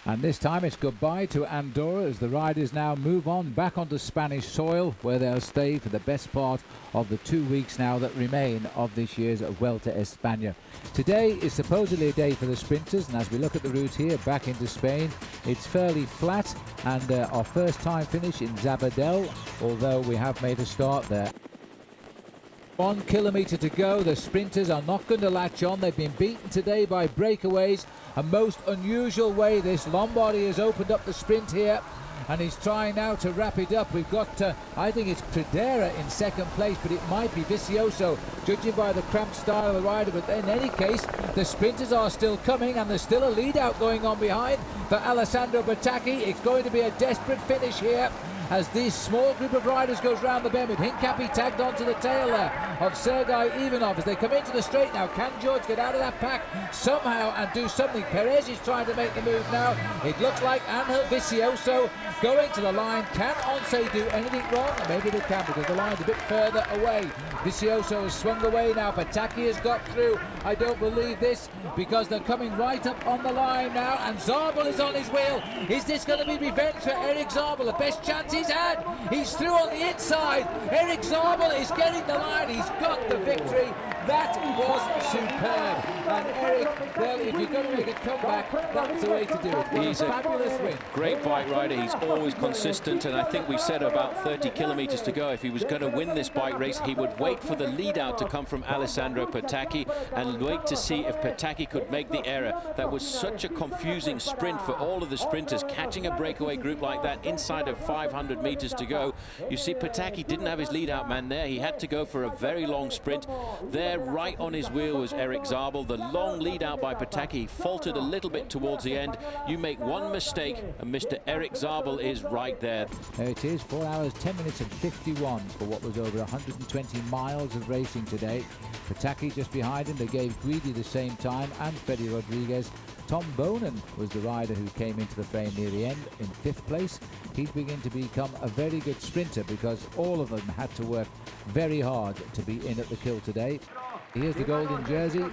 And this time it's goodbye to Andorra as the riders now move on back onto Spanish soil, where they'll stay for the best part of the 2 weeks now that remain of this year's Vuelta España. Today is supposedly a day for the sprinters, and as we look at the route here back into Spain, it's fairly flat, and our first time finish in Sabadell, although we have made a start there. 1 kilometre to go. The sprinters are not going to latch on. They've been beaten today by breakaways. A most unusual way this. Lombardi has opened up the sprint here, and he's trying now to wrap it up. We've got, I think it's Pradera in second place, but it might be Vicioso, judging by the cramped style of the rider. But in any case, the sprinters are still coming, and there's still a lead out going on behind for Alessandro Petacchi. It's going to be a desperate finish here as this small group of riders goes round the bend with Hincapie tagged onto the tail there of Sergei Ivanov as they come into the straight now. Can George get out of that pack somehow and do something? Perez is trying to make the move now. It looks like Angel Vicioso going to the line. Can Once do anything wrong? Maybe they can, because the line's a bit further away. Vicioso has swung away now. Petacchi has got through. I don't believe this, because they're coming right up on the line now, and Zabel is on his wheel. Is this going to be revenge for Erik Zabel? The best chance he's had. He's through on the inside. Erik Zabel is getting the line. He's got the victory. That was superb. And Erik, well, if you're going to make a comeback, that's the way to do it. He's a fabulous win. Great bike rider. He's always consistent, and I think we said about 30 kilometers to go. If he was going to win this bike race, he would wait for the lead out to come from Alessandro Petacchi and wait to see if Petacchi could make the error. That was such a confusing sprint for all of the sprinters, catching a breakaway group like that inside of 500 meters to go. You see, Petacchi didn't have his lead out man there. He had to go for a very long sprint. There, right on his wheel, was Erik Zabel. The long lead out by Petacchi faltered a little bit towards the end. You make one mistake and Mr. Erik Zabel is right there. There it is, 4 hours, 10 minutes and 51 for what was over 120 miles of racing today. Petacchi just behind him. They gave Guidi the same time, and Freddy Rodriguez. Tom Bonen was the rider who came into the frame near the end in 5th place. He's beginning to become a very good sprinter, because all of them had to work very hard to be in at the kill today. Here's the golden jersey,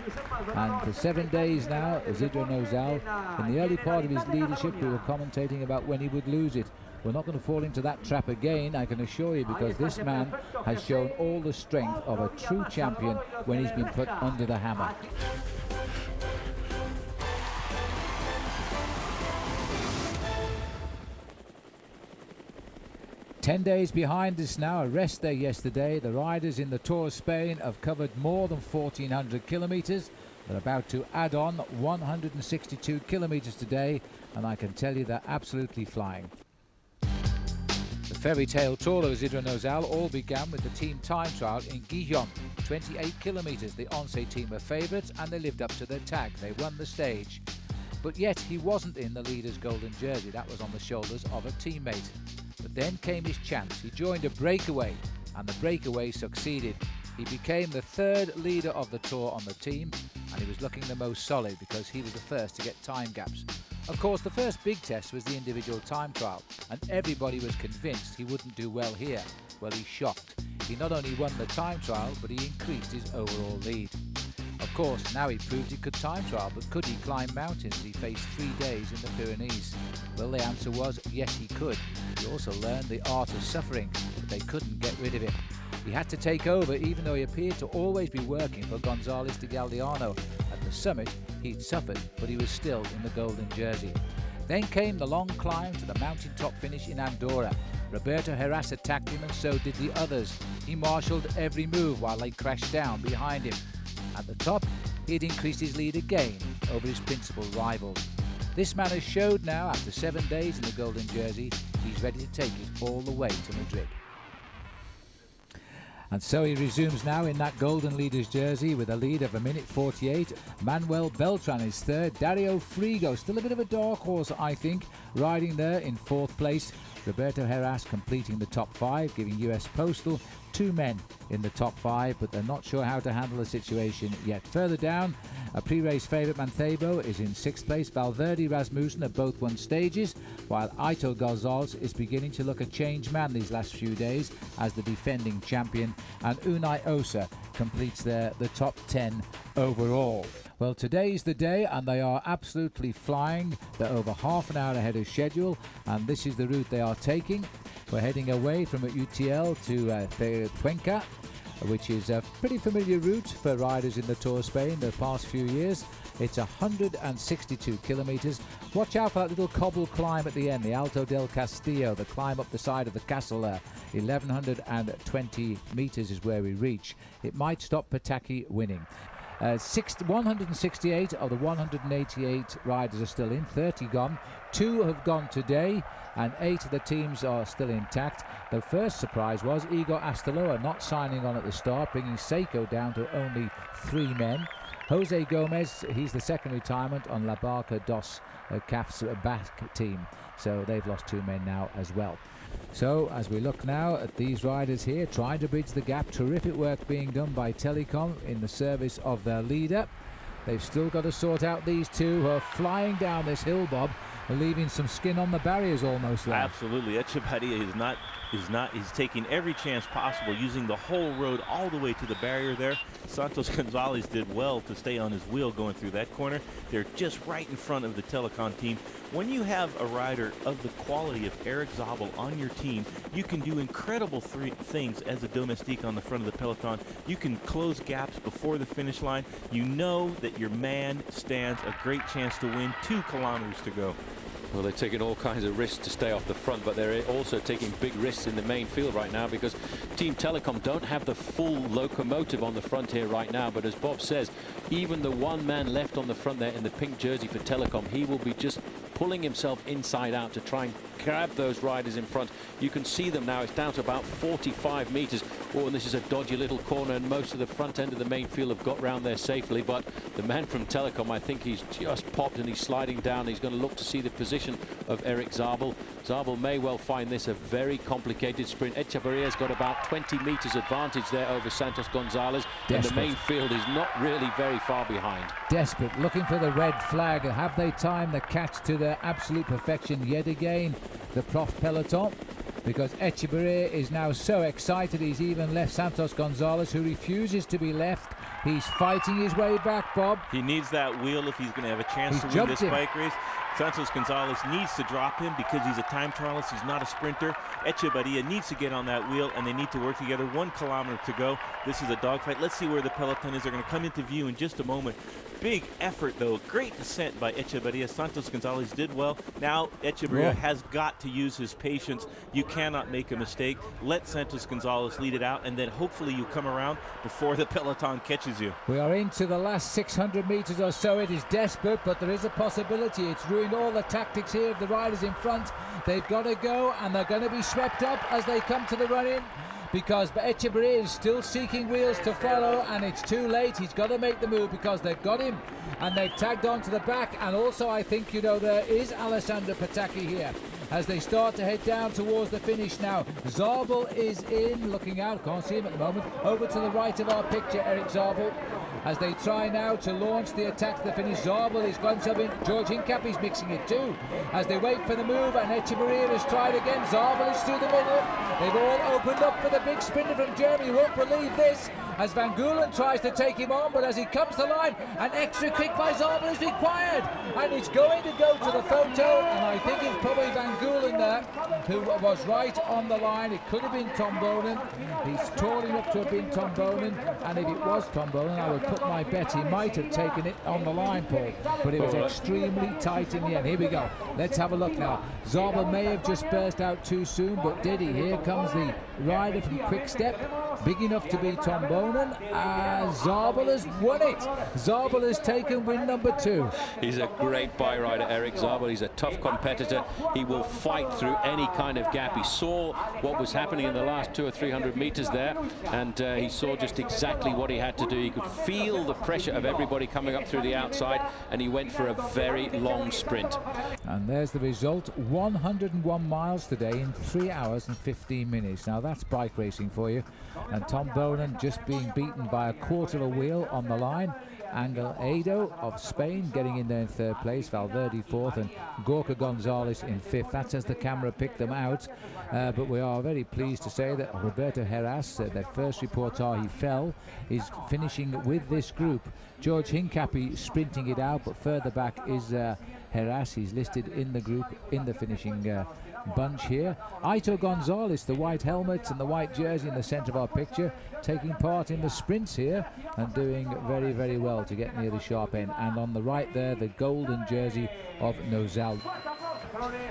and for 7 days now, Isidro Nozal. In the early part of his leadership, we were commentating about when he would lose it. We're not going to fall into that trap again, I can assure you, because this man has shown all the strength of a true champion when he's been put under the hammer. Ten days behind us now, a rest day yesterday. The riders in the Tour of Spain have covered more than 1,400 kilometres. They're about to add on 162 kilometres today, and I can tell you they're absolutely flying. The fairy tale tour of Isidro Nozal all began with the team time trial in Gijón. 28 kilometres. The Once team were favourites, and they lived up to their tag. They won the stage. But yet he wasn't in the leader's golden jersey. That was on the shoulders of a teammate. But then came his chance. He joined a breakaway, and the breakaway succeeded. He became the 3rd leader of the Tour on the team, and he was looking the most solid because he was the first to get time gaps. Of course, the first big test was the individual time trial, and everybody was convinced he wouldn't do well here. Well, he shocked. He not only won the time trial, but he increased his overall lead. Of course, now he proved he could time trial, but could he climb mountains? He faced 3 days in the Pyrenees. Well, the answer was yes, he could. He also learned the art of suffering, but they couldn't get rid of him. He had to take over, even though he appeared to always be working for González de Galdeano. At the summit, he'd suffered, but he was still in the golden jersey. Then came the long climb to the mountaintop finish in Andorra. Roberto Heras attacked him, and so did the others. He marshalled every move while they crashed down behind him. At the top, he had increased his lead again over his principal rivals. This man has showed now, after 7 days in the golden jersey, he's ready to take it all the way to Madrid. And so he resumes now in that golden leader's jersey with a lead of 1:48. Manuel Beltran is 3rd. Dario Frigo, still a bit of a dark horse, I think, riding there in 4th place. Roberto Heras completing the top 5, giving US Postal 2 men in the top 5, but they're not sure how to handle the situation yet. Further down, a pre-race favourite Mancebo is in 6th place. Valverde, Rasmussen have both won stages, while Aitor González is beginning to look a changed man these last few days as the defending champion, and Unai Osa completes the top 10 overall. Well, today's the day, and they are absolutely flying. They're over half an hour ahead of schedule, and this is the route they are taking. We're heading away from UTL to Cuenca, which is a pretty familiar route for riders in the Tour of Spain the past few years. It's 162 kilometers. Watch out for that little cobble climb at the end, the Alto del Castillo, the climb up the side of the castle there. 1,120 meters is where we reach. It might stop Petacchi winning. 168 of the 188 riders are still in, 30 gone. 2 have gone today, and 8 of the teams are still intact. The first surprise was Igor Astaloa not signing on at the start, bringing Seiko down to only 3 men. Jose Gomez, he's the second retirement on La Barca dos Caf's back team. So they've lost 2 men now as well. So as we look now at these riders here, trying to bridge the gap, terrific work being done by Telecom in the service of their leader. They've still got to sort out these 2 who are flying down this hill, Bob, leaving some skin on the barriers almost. Absolutely. Echevarria he's taking every chance possible, using the whole road all the way to the barrier there. Santos Gonzalez did well to stay on his wheel going through that corner. They're just right in front of the Telecom team. When you have a rider of the quality of Erik Zabel on your team, you can do incredible things as a domestique on the front of the peloton. You can close gaps before the finish line. You know that your man stands a great chance to win. 2 kilometers to go. Well, they're taking all kinds of risks to stay off the front, but they're also taking big risks in the main field right now because Team Telecom don't have the full locomotive on the front here right now. But as Bob says, even the 1 man left on the front there in the pink jersey for Telecom, he will be just pulling himself inside out to try and grab those riders in front. You can see them now. It's down to about 45 meters. Oh, and this is a dodgy little corner, and most of the front end of the main field have got round there safely. But the man from Telecom, I think he's just popped and he's sliding down. He's going to look to see the position of Erik Zabel. Zabel may well find this a very complicated sprint. Echevarria's got about 20 meters advantage there over Santos Gonzalez. And the main field is not really very far behind. Desperate, looking for the red flag. Have they timed the catch to their absolute perfection yet again, the Prof Peloton? Because Echevarria is now so excited he's even left Santos Gonzalez, who refuses to be left. He's fighting his way back, Bob. He needs that wheel if he's going to have a chance to win this bike race. Santos Gonzalez needs to drop him because he's a time trialist. He's not a sprinter. Echevarria needs to get on that wheel, and they need to work together. 1 kilometer to go. This is a dogfight. Let's see where the peloton is. They're going to come into view in just a moment. Big effort, though. Great descent by Echevarria. Santos Gonzalez did well. Now Echevarria has got to use his patience. You cannot make a mistake. Let Santos Gonzalez lead it out, and then hopefully you come around before the peloton catches you. We are into the last 600 meters or so. It is desperate, but there is a possibility. It's ruined all the tactics here of the riders in front. They've got to go, and they're going to be swept up as they come to the run-in, because Echevarria is still seeking wheels to follow, and it's too late. He's got to make the move because they've got him, and they've tagged on to the back. And also, I think, you know, there is Alessandro Petacchi here as they start to head down towards the finish now. Zabel is in, looking out, can't see him at the moment. Over to the right of our picture, Erik Zabel, as they try now to launch the attack to the finish. Zabel is got himself in. George Hincap is mixing it too as they wait for the move, and Echevarria has tried again. Zabel is through the middle. They've all opened up for the big sprinter from Germany. Won't believe this as Van Gulen tries to take him on, but as he comes to the line, an extra kick by Zabel is required, and it's going to go to the photo, and I think it's probably Van Gulen there who was right on the line. It could have been Tom Bonen. He's tall enough to have been Tom Bonen, and if it was Tom Bonen, I would put my bet he might have taken it on the line, Paul, but it was extremely tight in the end. Here we go. Let's have a look now. Zabel may have just burst out too soon, but did he? Here comes the rider from Quick Step, big enough to be Tom Bonen. Zabel has won it. Zabel has taken win number 2. He's a great bike rider, Erik Zabel. He's a tough competitor. He will fight through any kind of gap. He saw what was happening in the last 200 or 300 meters there, and he saw just exactly what he had to do. He could feel the pressure of everybody coming up through the outside, and he went for a very long sprint. And there's the result. 101 miles today in 3 hours and 15 minutes. Now that's bike racing for you. And Tom Bonen just being beaten by a quarter of a wheel on the line. Angel Edo of Spain getting in there in third place, Valverde fourth, and Gorka Gonzalez in fifth. That's as the camera picked them out. But we are very pleased to say that Roberto Heras, their first reports are he fell, is finishing with this group. George Hincapie sprinting it out, but further back is Heras. He's listed in the group in the finishing bunch here. Aito Gonzalez, the white helmet and the white jersey in the centre of our picture, taking part in the sprints here and doing very, very well to get near the sharp end. And on the right there, the golden jersey of Nozal.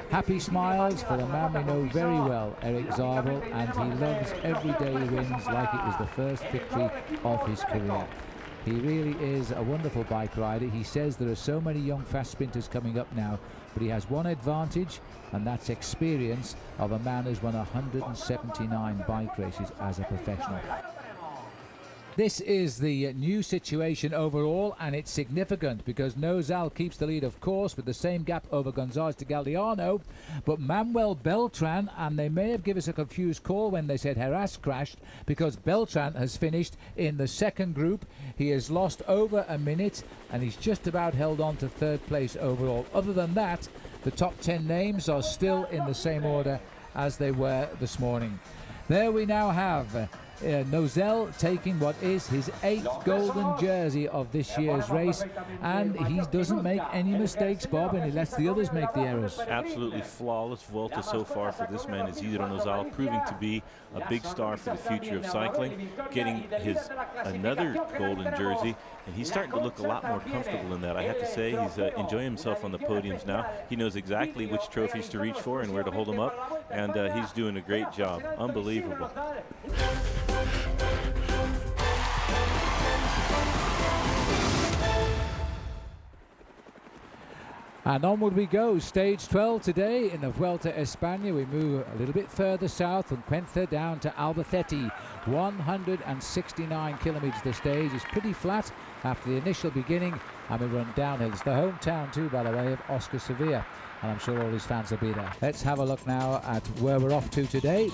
Happy smiles for the man we know very well, Erik Zabel, and he loves every day he wins like it was the first victory of his career. He really is a wonderful bike rider. He says there are so many young fast sprinters coming up now, but he has one advantage, and that's experience of a man who's won 179 bike races as a professional. This is the new situation overall, and it's significant because Nozal keeps the lead, of course, with the same gap over Gonzalez de Galdeano, but Manuel Beltran, and they may have given us a confused call when they said Heras crashed, because Beltran has finished in the second group. He has lost over a minute, and he's just about held on to third place overall. Other than that, the top 10 names are still in the same order as they were this morning. There we now have Nozal taking what is his 8th golden jersey of this year's race, and he doesn't make any mistakes, Bob, and he lets the others make the errors. Absolutely flawless Vuelta so far for this man, Isidro Nozal, proving to be a big star for the future of cycling, getting his another golden jersey, and he's starting to look a lot more comfortable in that. I have to say, he's enjoying himself on the podiums now. He knows exactly which trophies to reach for and where to hold them up, and he's doing a great job. Unbelievable. And onward we go, stage 12 today in the Vuelta España. We move a little bit further south from Cuenca down to Albacete. 169 kilometers. The stage is pretty flat after the initial beginning, and we run downhill. It's the hometown too, by the way, of Oscar Sevilla, and I'm sure all his fans will be there. Let's have a look now at where we're off to today.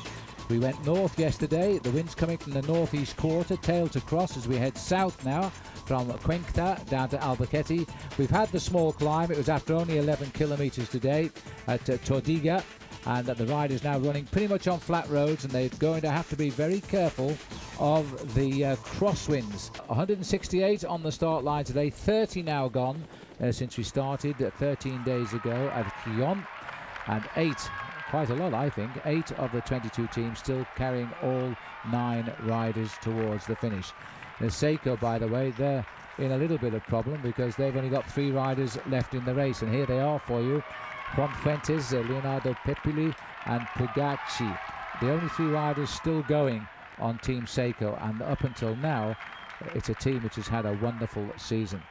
We went north yesterday. The wind's coming from the northeast quarter, tail to cross as we head south now from Cuenca down to Albacete. We've had the small climb. It was after only 11 kilometers today at Tordiga, and the riders now running pretty much on flat roads, and they're going to have to be very careful of the crosswinds. 168 on the start line today, 30 now gone since we started 13 days ago at Quillon, and 8, quite a lot I think, 8 of the 22 teams still carrying all 9 riders towards the finish. Seiko, by the way, they're in a little bit of problem because they've only got 3 riders left in the race, and here they are for you. Juan Fuentes, Leonardo Pepili and Petacchi. The only 3 riders still going on Team Seiko, and up until now it's a team which has had a wonderful season.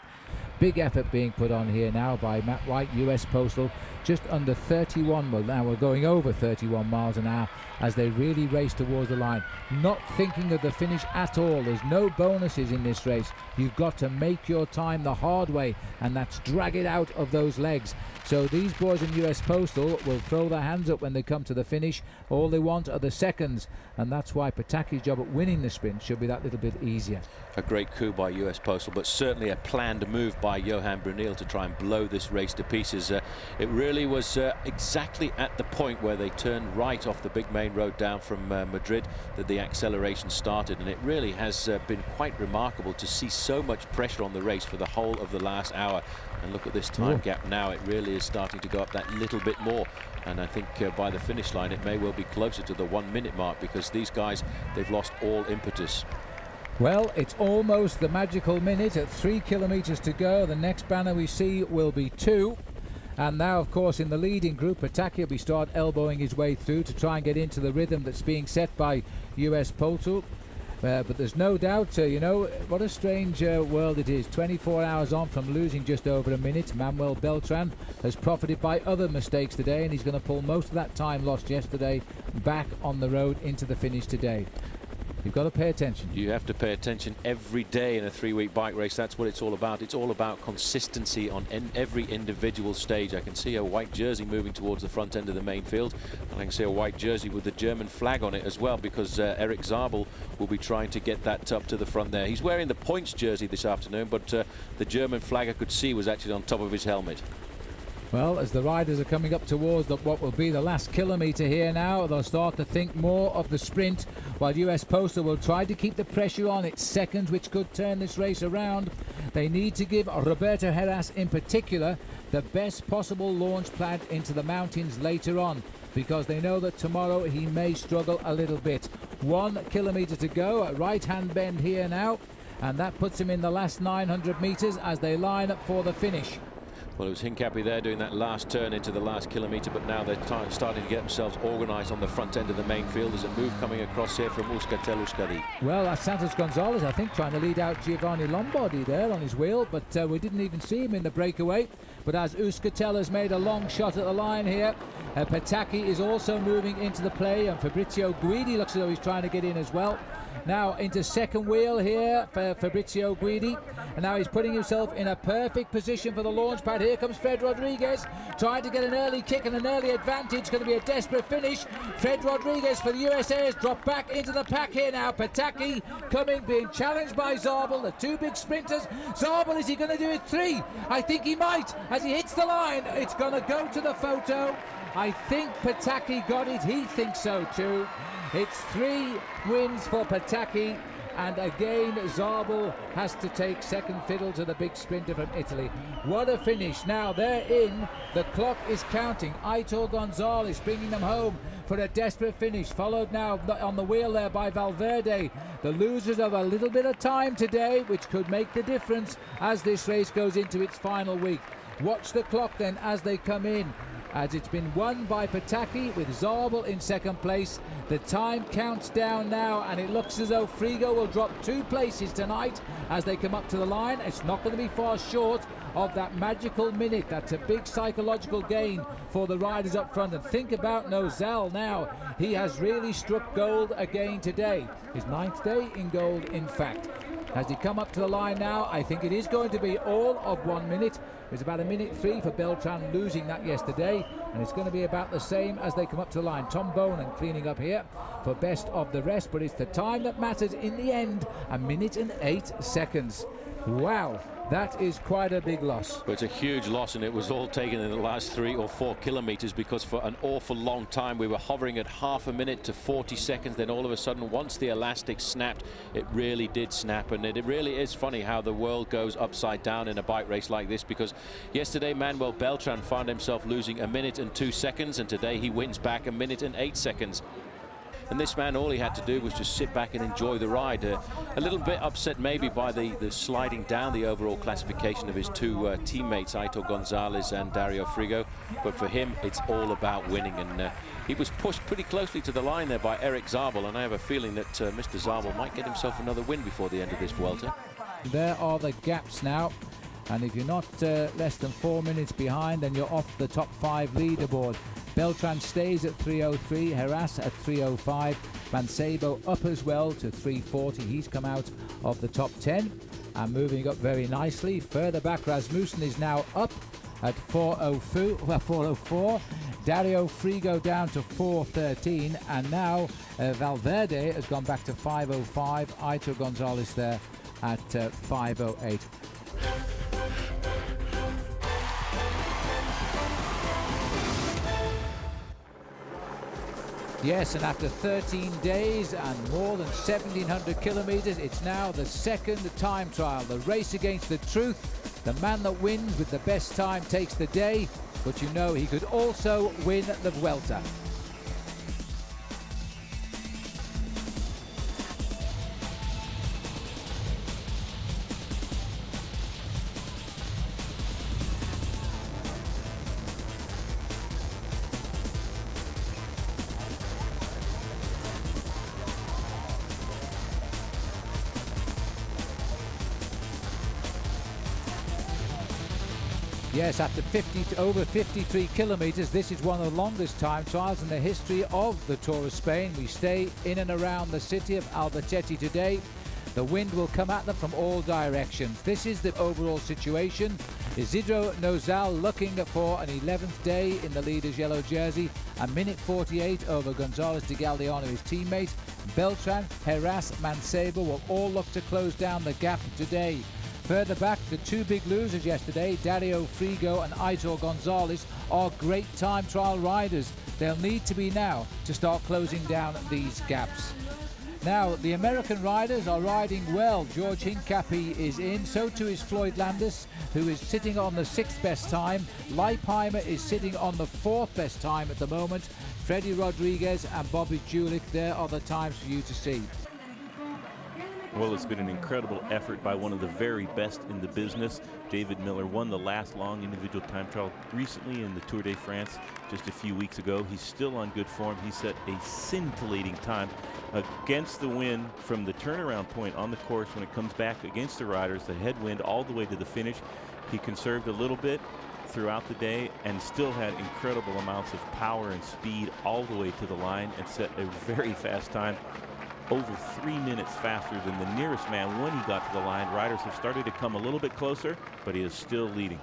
Big effort being put on here now by Matt White, US Postal, just under 31, well now we're going over 31 miles an hour as they really race towards the line. Not thinking of the finish at all. There's no bonuses in this race. You've got to make your time the hard way, and that's drag it out of those legs. So these boys in US Postal will throw their hands up when they come to the finish. All they want are the seconds, and that's why Petacchi's job at winning the sprint should be that little bit easier. A great coup by US Postal, but certainly a planned move by Johan Brunel to try and blow this race to pieces. It really was exactly at the point where they turned right off the big main road down from Madrid that the acceleration started, and it really has been quite remarkable to see so much pressure on the race for the whole of the last hour. And look at this time gap now. It really is starting to go up that little bit more, and I think by the finish line it may well be closer to the 1 minute mark, because these guys, they've lost all impetus. Well, it's almost the magical minute at 3 kilometers to go. The next banner we see will be 2. And now, of course, in the leading group, Petacchi will start elbowing his way through to try and get into the rhythm that's being set by US Postal. But there's no doubt, you know, what a strange world it is. 24 hours on from losing just over a minute, Manuel Beltran has profited by other mistakes today, and he's going to pull most of that time lost yesterday back on the road into the finish today. You've got to pay attention. You have to pay attention every day in a 3-week bike race. That's what it's all about. It's all about consistency on every individual stage. I can see a white jersey moving towards the front end of the main field, and I can see a white jersey with the German flag on it as well, because Erik Zabel will be trying to get that up to the front there. He's wearing the points jersey this afternoon, but the German flag I could see was actually on top of his helmet. Well, as the riders are coming up towards what will be the last kilometre here now, they'll start to think more of the sprint, while US Postal will try to keep the pressure on. It's seconds which could turn this race around. They need to give Roberto Heras in particular the best possible launch pad into the mountains later on, because they know that tomorrow he may struggle a little bit. 1 kilometre to go, a right-hand bend here now, and that puts him in the last 900 metres as they line up for the finish. Well, it was Hincapie there doing that last turn into the last kilometre, but now they're starting to get themselves organised on the front end of the main field. There's a move coming across here from Euskaltel-Euskadi. Well, that's Santos Gonzalez, I think, trying to lead out Giovanni Lombardi there on his wheel, but we didn't even see him in the breakaway. But as Euskaltel has made a long shot at the line here, Petacchi is also moving into the play, and Fabrizio Guidi looks as though he's trying to get in as well. Now into second wheel here for Fabrizio Guidi, and now he's putting himself in a perfect position for the launch pad. Here comes Fred Rodriguez, trying to get an early kick and an early advantage. Going to be a desperate finish. Fred Rodriguez for the USA has dropped back into the pack here now. Petacchi coming, being challenged by Zabel, the two big sprinters. Zabel, is he going to do it 3? I think he might. As he hits the line, it's going to go to the photo. I think Petacchi got it. He thinks so too. It's 3 wins for Petacchi, and again Zabel has to take second fiddle to the big sprinter from Italy. What a finish. Now they're in, the clock is counting. Aitor Gonzalez bringing them home for a desperate finish, followed now on the wheel there by Valverde. The losers of a little bit of time today, which could make the difference as this race goes into its final week. Watch the clock then as they come in, as it's been won by Petacchi with Zabel in second place. The time counts down now, and it looks as though Frigo will drop 2 places tonight as they come up to the line. It's not going to be far short of that magical minute. That's a big psychological gain for the riders up front. And think about Nozal now. He has really struck gold again today. His 9th day in gold, in fact. As he come up to the line now, I think it is going to be all of 1 minute. It's about 1:03 for Beltran, losing that yesterday, and it's going to be about the same as they come up to the line. Tom Bonan cleaning up here for best of the rest, but it's the time that matters in the end. 1:08. Wow, that is quite a big loss. But it's a huge loss, and it was all taken in the last 3 or 4 kilometres, because for an awful long time we were hovering at half a minute to 40 seconds. Then all of a sudden, once the elastic snapped, it really did snap. And it really is funny how the world goes upside down in a bike race like this, because yesterday Manuel Beltran found himself losing 1:02, and today he wins back 1:08. And this man, all he had to do was just sit back and enjoy the ride. A little bit upset maybe by the sliding down the overall classification of his 2 teammates, Aitor Gonzalez and Dario Frigo. But for him, it's all about winning. And he was pushed pretty closely to the line there by Erik Zabel. And I have a feeling that Mr. Zabel might get himself another win before the end of this Vuelta. There are the gaps now. And if you're not less than 4 minutes behind, then you're off the top 5 leaderboard. Beltran stays at 3:03, Heras at 3:05, Mancebo up as well to 3:40. He's come out of the top 10 and moving up very nicely. Further back, Rasmussen is now up at 4:04. Dario Frigo down to 4:13, and now Valverde has gone back to 5:05. Aitor Gonzalez there at 5:08. Yes, and after 13 days and more than 1,700 kilometres, it's now the second time trial, the race against the truth. The man that wins with the best time takes the day, but you know he could also win the Vuelta. Yes, after over 53 kilometres, this is one of the longest time trials in the history of the Tour of Spain. We stay in and around the city of Albacete today. The wind will come at them from all directions. This is the overall situation. Isidro Nozal looking for an 11th day in the leader's yellow jersey. A minute 48 over González de Galdeano, his teammate. Beltran, Heras, Mancebo will all look to close down the gap today. Further back, the two big losers yesterday, Dario Frigo and Aitor González, are great time trial riders. They'll need to be now to start closing down these gaps. Now, the American riders are riding well. George Hincapie is in, so too is Floyd Landis, who is sitting on the 6th best time. Leipheimer is sitting on the 4th best time at the moment. Freddie Rodriguez and Bobby Julich, there are the times for you to see. Well, it's been an incredible effort by one of the very best in the business. David Miller won the last long individual time trial recently in the Tour de France just a few weeks ago. He's still on good form. He set a scintillating time against the wind from the turnaround point on the course when it comes back against the riders, the headwind all the way to the finish. He conserved a little bit throughout the day and still had incredible amounts of power and speed all the way to the line and set a very fast time. Over 3 minutes faster than the nearest man when he got to the line. Riders have started to come a little bit closer, but he is still leading.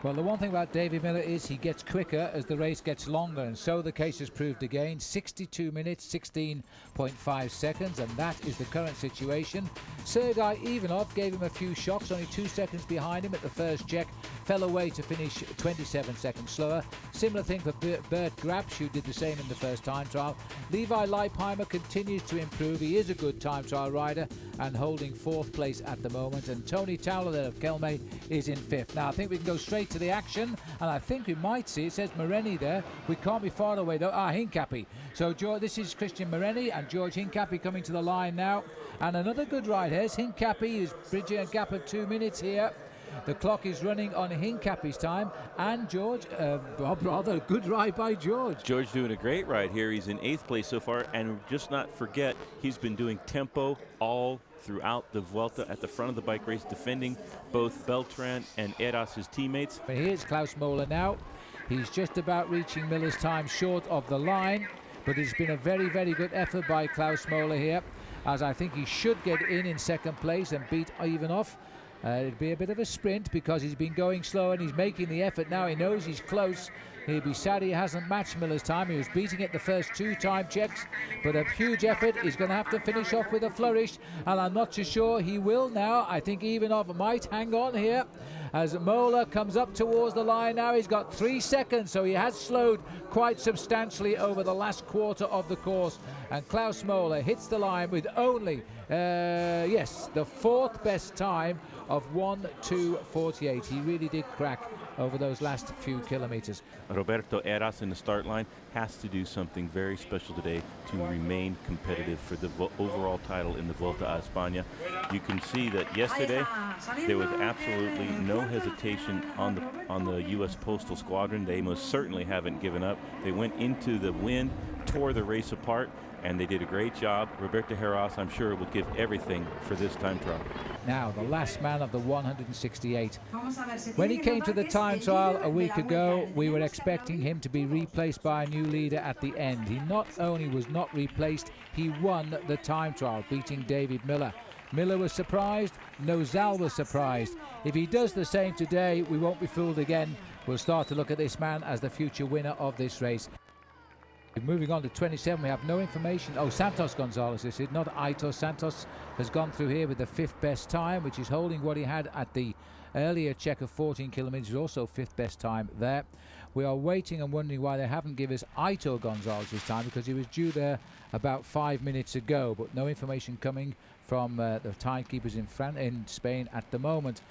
Well, the one thing about David Miller is he gets quicker as the race gets longer, and so the case has proved again. 62 minutes, 16.5 seconds, and that is the current situation. Sergei Ivanov gave him a few shocks, only 2 seconds behind him at the first check, fell away to finish 27 seconds slower. Similar thing for Bert Grabsch, who did the same in the first time trial. Levi Leipheimer continues to improve. He is a good time trial rider and holding 4th place at the moment, and Tony Towler there of Kelme is in 5th. Now I think we can go straight to the action, and I think we might see, it says Moreni there, we can't be far away though. Hincapie. So this is Christian Moreni and George Hincapie coming to the line now, and another good ride here. Hincapie is bridging a gap of 2 minutes here. The clock is running on Hincapie's time, and George, rather good ride by George. George doing a great ride here. He's in 8th place so far, and just not forget, he's been doing tempo all throughout the Vuelta at the front of the bike race, defending both Beltran and Heras, his teammates. But here's Klaus Moller now. He's just about reaching Miller's time short of the line, but it's been a very, very good effort by Klaus Moller here, as I think he should get in 2nd place and beat Ivanov. It'd be a bit of a sprint because he's been going slow and he's making the effort now. He knows he's close. He'll be sad he hasn't matched Miller's time. He was beating it the first 2 time checks, but a huge effort. He's going to have to finish off with a flourish, and I'm not too sure he will now. I think Ivanov might hang on here as Moller comes up towards the line now. He's got 3 seconds, so he has slowed quite substantially over the last quarter of the course, and Klaus Moller hits the line with only the 4th best time of 1:2:48. He really did crack over those last few kilometers. Roberto Heras in the start line has to do something very special today to remain competitive for the overall title in the Vuelta a España. You can see that yesterday there was absolutely no hesitation on the US Postal squadron. They most certainly haven't given up. They went into the wind, tore the race apart, and they did a great job. Roberto Heras, I'm sure, will give everything for this time trial. Now, the last man of the 168. When he came to the time trial a week ago, we were expecting him to be replaced by a new leader at the end. He not only was not replaced, he won the time trial, beating David Miller. Miller was surprised, Nozal was surprised. If he does the same today, we won't be fooled again. We'll start to look at this man as the future winner of this race. Moving on to 27, we have no information. Oh, Santos González, this is not Aitor. Santos has gone through here with the 5th best time, which is holding what he had at the earlier check of 14 kilometers, also 5th best time there. We are waiting and wondering why they haven't given us Aitor González this time, because he was due there about 5 minutes ago, but no information coming from the timekeepers in Spain at the moment.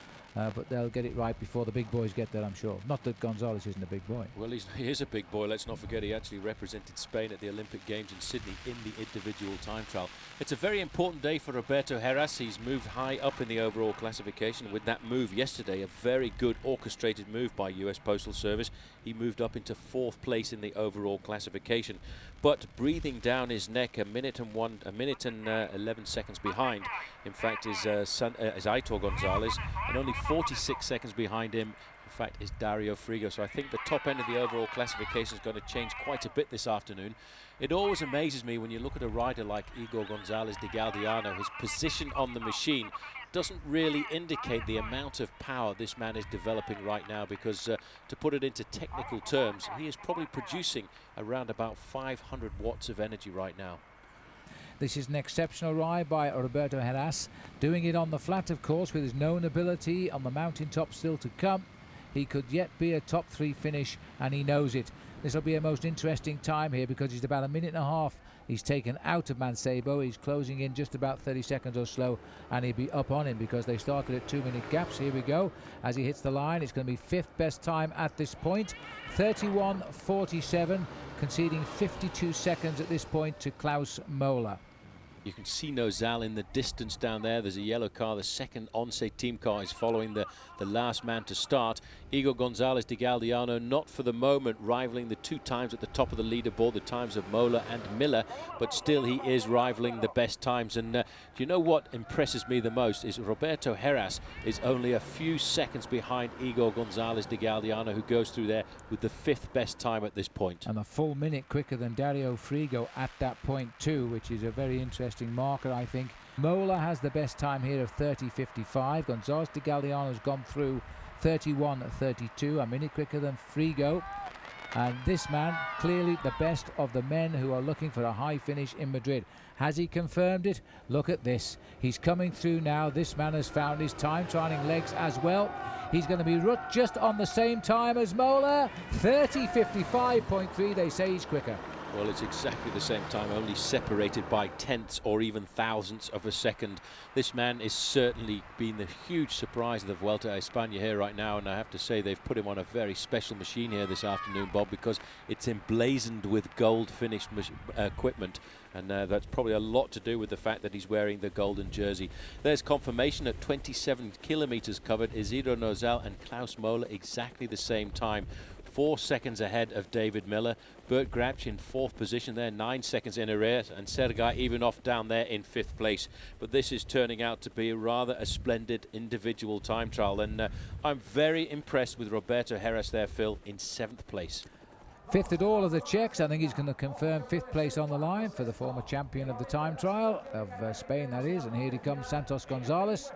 But they'll get it right before the big boys get there, I'm sure. Not that González isn't a big boy. Well, he is a big boy. Let's not forget he actually represented Spain at the Olympic Games in Sydney in the individual time trial. It's a very important day for Roberto Heras. He's moved high up in the overall classification with that move yesterday, a very good orchestrated move by US Postal Service. He moved up into 4th place in the overall classification, but breathing down his neck, a minute and 11 seconds behind, in fact, is Aitor González, and only 46 seconds behind him in fact, is Dario Frigo. So I think the top end of the overall classification is going to change quite a bit this afternoon. It always amazes me when you look at a rider like Igor Gonzalez de Galdeano. His position on the machine doesn't really indicate the amount of power this man is developing right now, because to put it into technical terms, he is probably producing around about 500 watts of energy right now. This is an exceptional ride by Roberto Heras, doing it on the flat, of course, with his known ability on the mountaintop still to come. He could yet be a top 3 finish, and he knows it. This will be a most interesting time here, because he's about a minute and a half he's taken out of Mancebo. He's closing in just about 30 seconds or so, and he'll be up on him because they started at 2-minute gaps. Here we go. As he hits the line, it's going to be 5th best time at this point. 31.47, conceding 52 seconds at this point to Klaus Mola. You can see Nozal in the distance down there. There's a yellow car. The second Once team car is following the last man to start. Igor Gonzalez de Galdeano, not for the moment rivaling the 2 times at the top of the leaderboard, the times of Mola and Miller, but still he is rivaling the best times. And you know what impresses me the most is Roberto Heras is only a few seconds behind Igor Gonzalez de Galdeano, who goes through there with the 5th best time at this point. And a full minute quicker than Dario Frigo at that point too, which is a very interesting marker, I think. Mola has the best time here of 30.55. Gonzalez de Galdeano has gone through 31.32, a minute quicker than Frigo. And this man, clearly the best of the men who are looking for a high finish in Madrid. Has he confirmed it? Look at this. He's coming through now. This man has found his time trialing legs as well. He's going to be just on the same time as Mola. 30.55.3. They say he's quicker. Well, it's exactly the same time, only separated by tenths or even thousandths of a second. This man is certainly been the huge surprise of the Vuelta a España here right now, and I have to say they've put him on a very special machine here this afternoon, Bob, because it's emblazoned with gold finished equipment, and that's probably a lot to do with the fact that he's wearing the golden jersey. There's confirmation at 27 kilometers covered. Isidro Nozal and Klaus Mola exactly the same time. 4 seconds ahead of David Miller. Bert Grabsch in 4th position there, 9 seconds in arrears, and Sergei Ivanov down there in 5th place. But this is turning out to be rather a splendid individual time trial, and I'm very impressed with Roberto Heras there, Phil, in 7th place. 5th at all of the checks. I think he's going to confirm 5th place on the line for the former champion of the time trial of Spain, that is. And here he comes, Santos Gonzalez,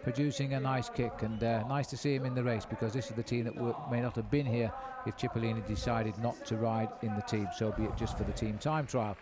producing a nice kick, and nice to see him in the race, because this is the team that may not have been here if Cipollini decided not to ride in the team, so be it just for the team time trial.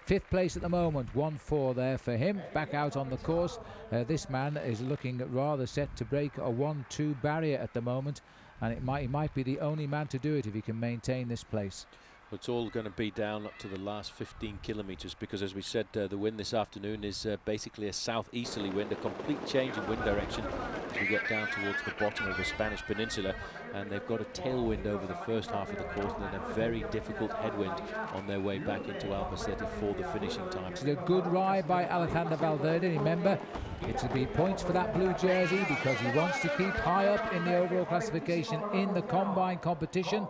5th place at the moment, 1-4 there for him, back out on the course. This man is looking rather set to break a 1-2 barrier at the moment, and he might be the only man to do it if he can maintain this place. It's all going to be down up to the last 15 kilometers, because as we said, the wind this afternoon is basically a southeasterly wind, a complete change in wind direction as we get down towards the bottom of the Spanish Peninsula, and they've got a tailwind over the first half of the course and then a very difficult headwind on their way back into Albacete for the finishing time. It's a good ride by Alejandro Valverde. Remember, it's to be points for that blue jersey, because he wants to keep high up in the overall classification in the combine competition.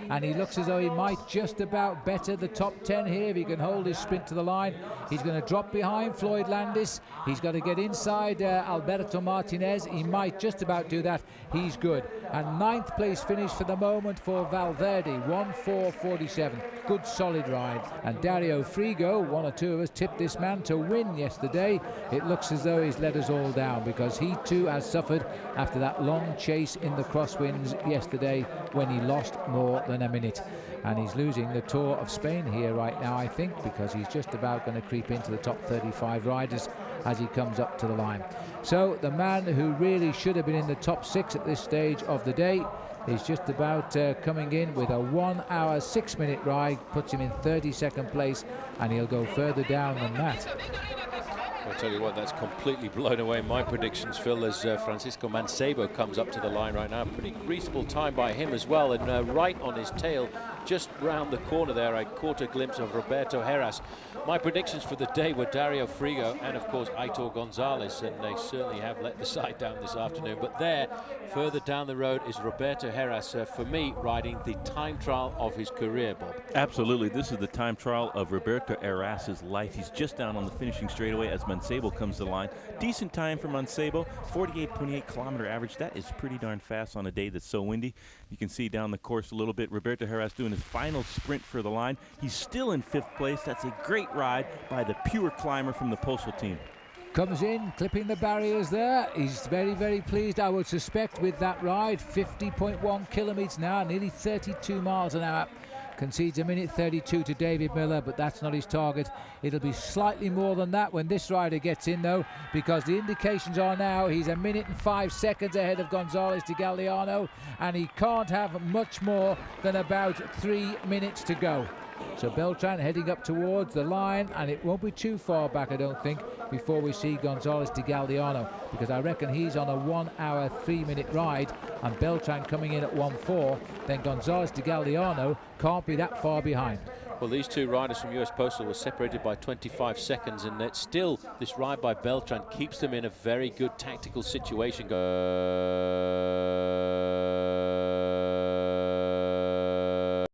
And he looks as though he might just about better the top 10 here if he can hold his sprint to the line. He's going to drop behind Floyd Landis. He's got to get inside Alberto Martinez. He might just about do that. He's good. And 9th place finish for the moment for Valverde, 1:4.47. Good solid ride. And Dario Frigo, one or two of us, tipped this man to win yesterday. It looks as though he's let us all down, because he too has suffered after that long chase in the crosswinds yesterday when he lost more than a minute. And he's losing the Tour of Spain here right now, I think, because he's just about going to creep into the top 35 riders as he comes up to the line. So the man who really should have been in the top 6 at this stage of the day is just about coming in with a 1 hour 6 minute ride, puts him in 32nd place, and he'll go further down than that. I'll tell you what, that's completely blown away my predictions, Phil, as Francisco Mancebo comes up to the line right now. Pretty reasonable time by him as well, and right on his tail, just round the corner there, I caught a glimpse of Roberto Heras. My predictions for the day were Dario Frigo and, of course, Aitor Gonzalez, and they certainly have let the side down this afternoon. But there, further down the road, is Roberto Heras, for me, riding the time trial of his career, Bob. Absolutely. This is the time trial of Roberto Heras' life. He's just down on the finishing straightaway as Mancebo comes to the line. Decent time for Mancebo, 48.8 kilometer average. That is pretty darn fast on a day that's so windy. You can see down the course a little bit, Roberto Heras doing his final sprint for the line. He's still in 5th place. That's a great ride by the pure climber from the Postal team. Comes in, clipping the barriers there. He's very, very pleased, I would suspect, with that ride. 50.1 kilometers now, nearly 32 miles an hour. Concedes a minute 32 to David Miller, but that's not his target. It'll be slightly more than that when this rider gets in, though, because the indications are now he's a minute and 5 seconds ahead of Gonzalez de Galdeano, and he can't have much more than about 3 minutes to go. So Beltran heading up towards the line, and it won't be too far back, I don't think, before we see Gonzalez de Galdeano, because I reckon he's on a 1 hour 3 minute ride, and Beltran coming in at 1:04. Then Gonzalez de Galdeano can't be that far behind. Well, these two riders from US Postal were separated by 25 seconds, and it's still, this ride by Beltran keeps them in a very good tactical situation.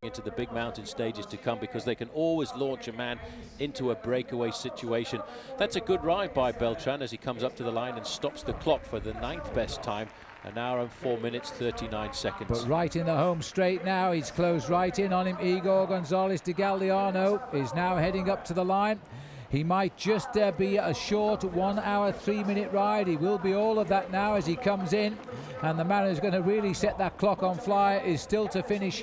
Into the big mountain stages to come, because they can always launch a man into a breakaway situation. That's a good ride by Beltran as he comes up to the line and stops the clock for the 9th best time. An hour and 4 minutes 39 seconds. But right in the home straight now, he's closed right in on him. Igor Gonzalez de Galdeano is now heading up to the line. He might just be a short 1 hour 3 minute ride. He will be all of that now as he comes in, and the man who's going to really set that clock on fire is still to finish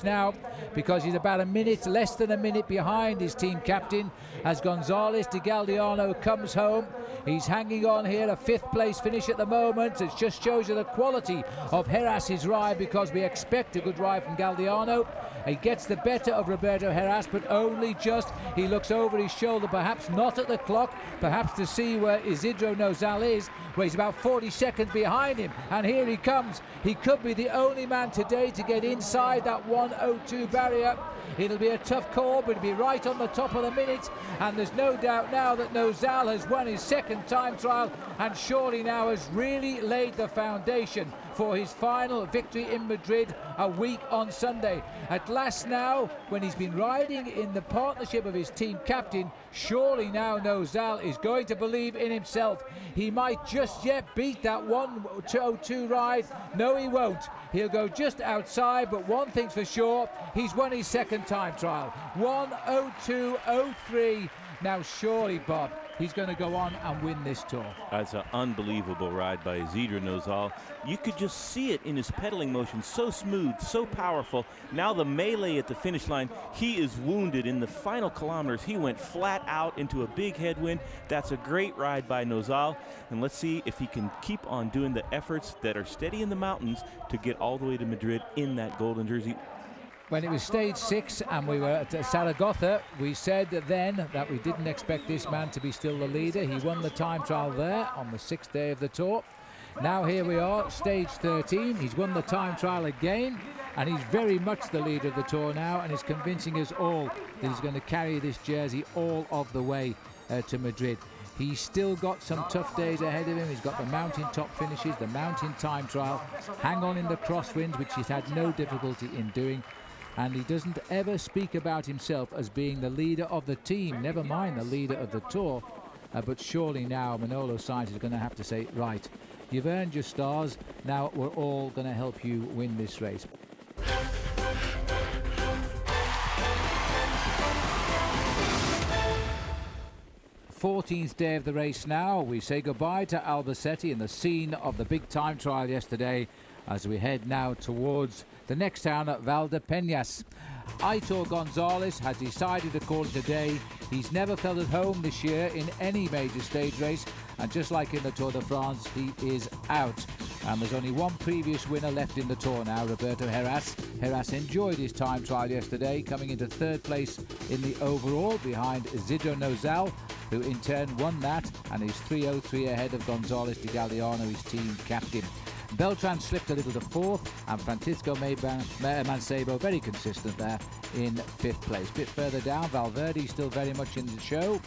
now, because he's about a minute, less than a minute behind his team captain as Gonzalez de Galdeano comes home. He's hanging on here, a 5th place finish at the moment. It just shows you the quality of Heras' ride, because we expect a good ride from Galdeano. He gets the better of Roberto Heras, but only just. He looks over his shoulder, perhaps not at the clock, perhaps to see where Isidro Nozal is, where he's about 40 seconds behind him. And here he comes. He could be the only man today to get inside that 1:02 barrier. It'll be a tough call, but it'll be right on the top of the minute. And there's no doubt now that Nozal has won his 2nd time trial, and surely now has really laid the foundation for his final victory in Madrid a week on Sunday. At last now, when he's been riding in the partnership of his team captain, surely now Nozal is going to believe in himself. He might just yet beat that 1:02 ride. No, he won't. He'll go just outside, but one thing's for sure, he's won his 2nd time trial. 1:02.03. Now surely, Bob, he's going to go on and win this tour. That's an unbelievable ride by Isidro Nozal. You could just see it in his pedaling motion, so smooth, so powerful. Now the melee at the finish line, he is wounded. In the final kilometers, he went flat out into a big headwind. That's a great ride by Nozal, and let's see if he can keep on doing the efforts that are steady in the mountains to get all the way to Madrid in that golden jersey. When it was stage 6 and we were at Zaragoza, we said then that we didn't expect this man to be still the leader. He won the time trial there on the 6th day of the tour. Now here we are, stage 13. He's won the time trial again, and he's very much the leader of the tour now, and is convincing us all that he's going to carry this jersey all of the way to Madrid. He's still got some tough days ahead of him. He's got the mountain top finishes, the mountain time trial, hang on in the crosswinds, which he's had no difficulty in doing. And he doesn't ever speak about himself as being the leader of the team, never mind the leader of the tour. But surely now Manolo Sainz is going to have to say, right, you've earned your stars, now we're all going to help you win this race. Fourteenth day of the race now. We say goodbye to Albacete and the scene of the big time trial yesterday, as we head now towards the next town at Valdepeñas. Aitor Gonzalez has decided to call it a day. He's never felt at home this year in any major stage race, and just like in the Tour de France, he is out. And there's only one previous winner left in the Tour now, Roberto Heras. Heras enjoyed his time trial yesterday, coming into 3rd place in the overall behind Isidro Nozal, who in turn won that and is 3:03 ahead of Gonzalez de Galdeano, his team captain. Beltran slipped a little to 4th, and Francisco Mancebo very consistent there in 5th place. A bit further down, Valverde still very much in the show.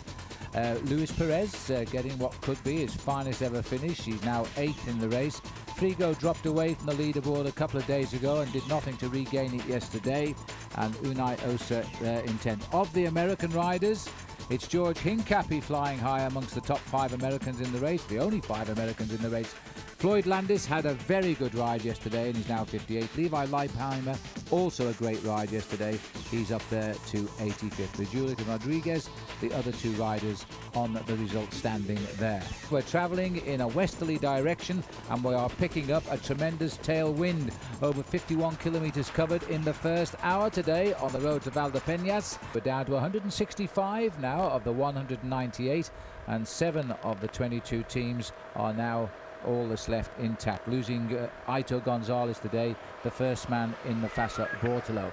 Luis Perez getting what could be his finest ever finish. He's now 8th in the race. Frigo dropped away from the leaderboard a couple of days ago and did nothing to regain it yesterday. And Unai Osa in 10th. Of the American riders, it's George Hincapie flying high amongst the top 5 Americans in the race, the only 5 Americans in the race. Floyd Landis had a very good ride yesterday and he's now 58th. Levi Leipheimer, also a great ride yesterday. He's up there to 85th. With Julian Rodriguez, the other 2 riders on the result standing there. We're travelling in a westerly direction and we are picking up a tremendous tailwind. Over 51 kilometres covered in the first hour today on the road to Valdepeñas. We're down to 165 now of the 198, and 7 of the 22 teams are now all that's left intact, losing Aito Gonzalez today, the first man in the Fassa Bortolo.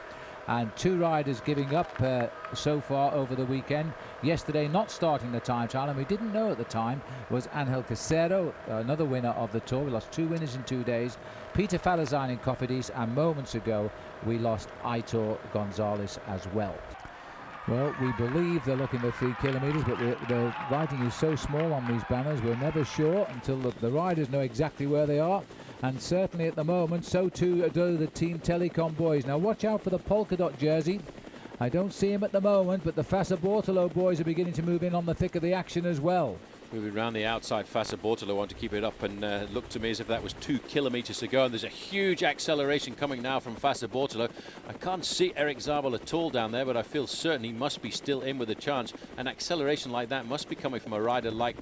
And 2 riders giving up so far over the weekend. Yesterday not starting the time trial, and we didn't know at the time, was Angel Casero, another winner of the Tour. We lost 2 winners in 2 days. Peter Falazan in Cofidis, and moments ago we lost Aitor Gonzalez as well. Well, we believe they're looking at 3 kilometres, but the writing is so small on these banners, we're never sure until the riders know exactly where they are. And certainly at the moment, so too do the Team Telecom boys. Now watch out for the polka dot jersey. I don't see him at the moment, but the Fassa Bortolo boys are beginning to move in on the thick of the action as well. Moving around the outside, Fassa Bortolo want to keep it up, and looked to me as if that was 2 kilometres to go. And there's a huge acceleration coming now from Fassa Bortolo. I can't see Erik Zabel at all down there, but I feel certain he must be still in with a chance. An acceleration like that must be coming from a rider like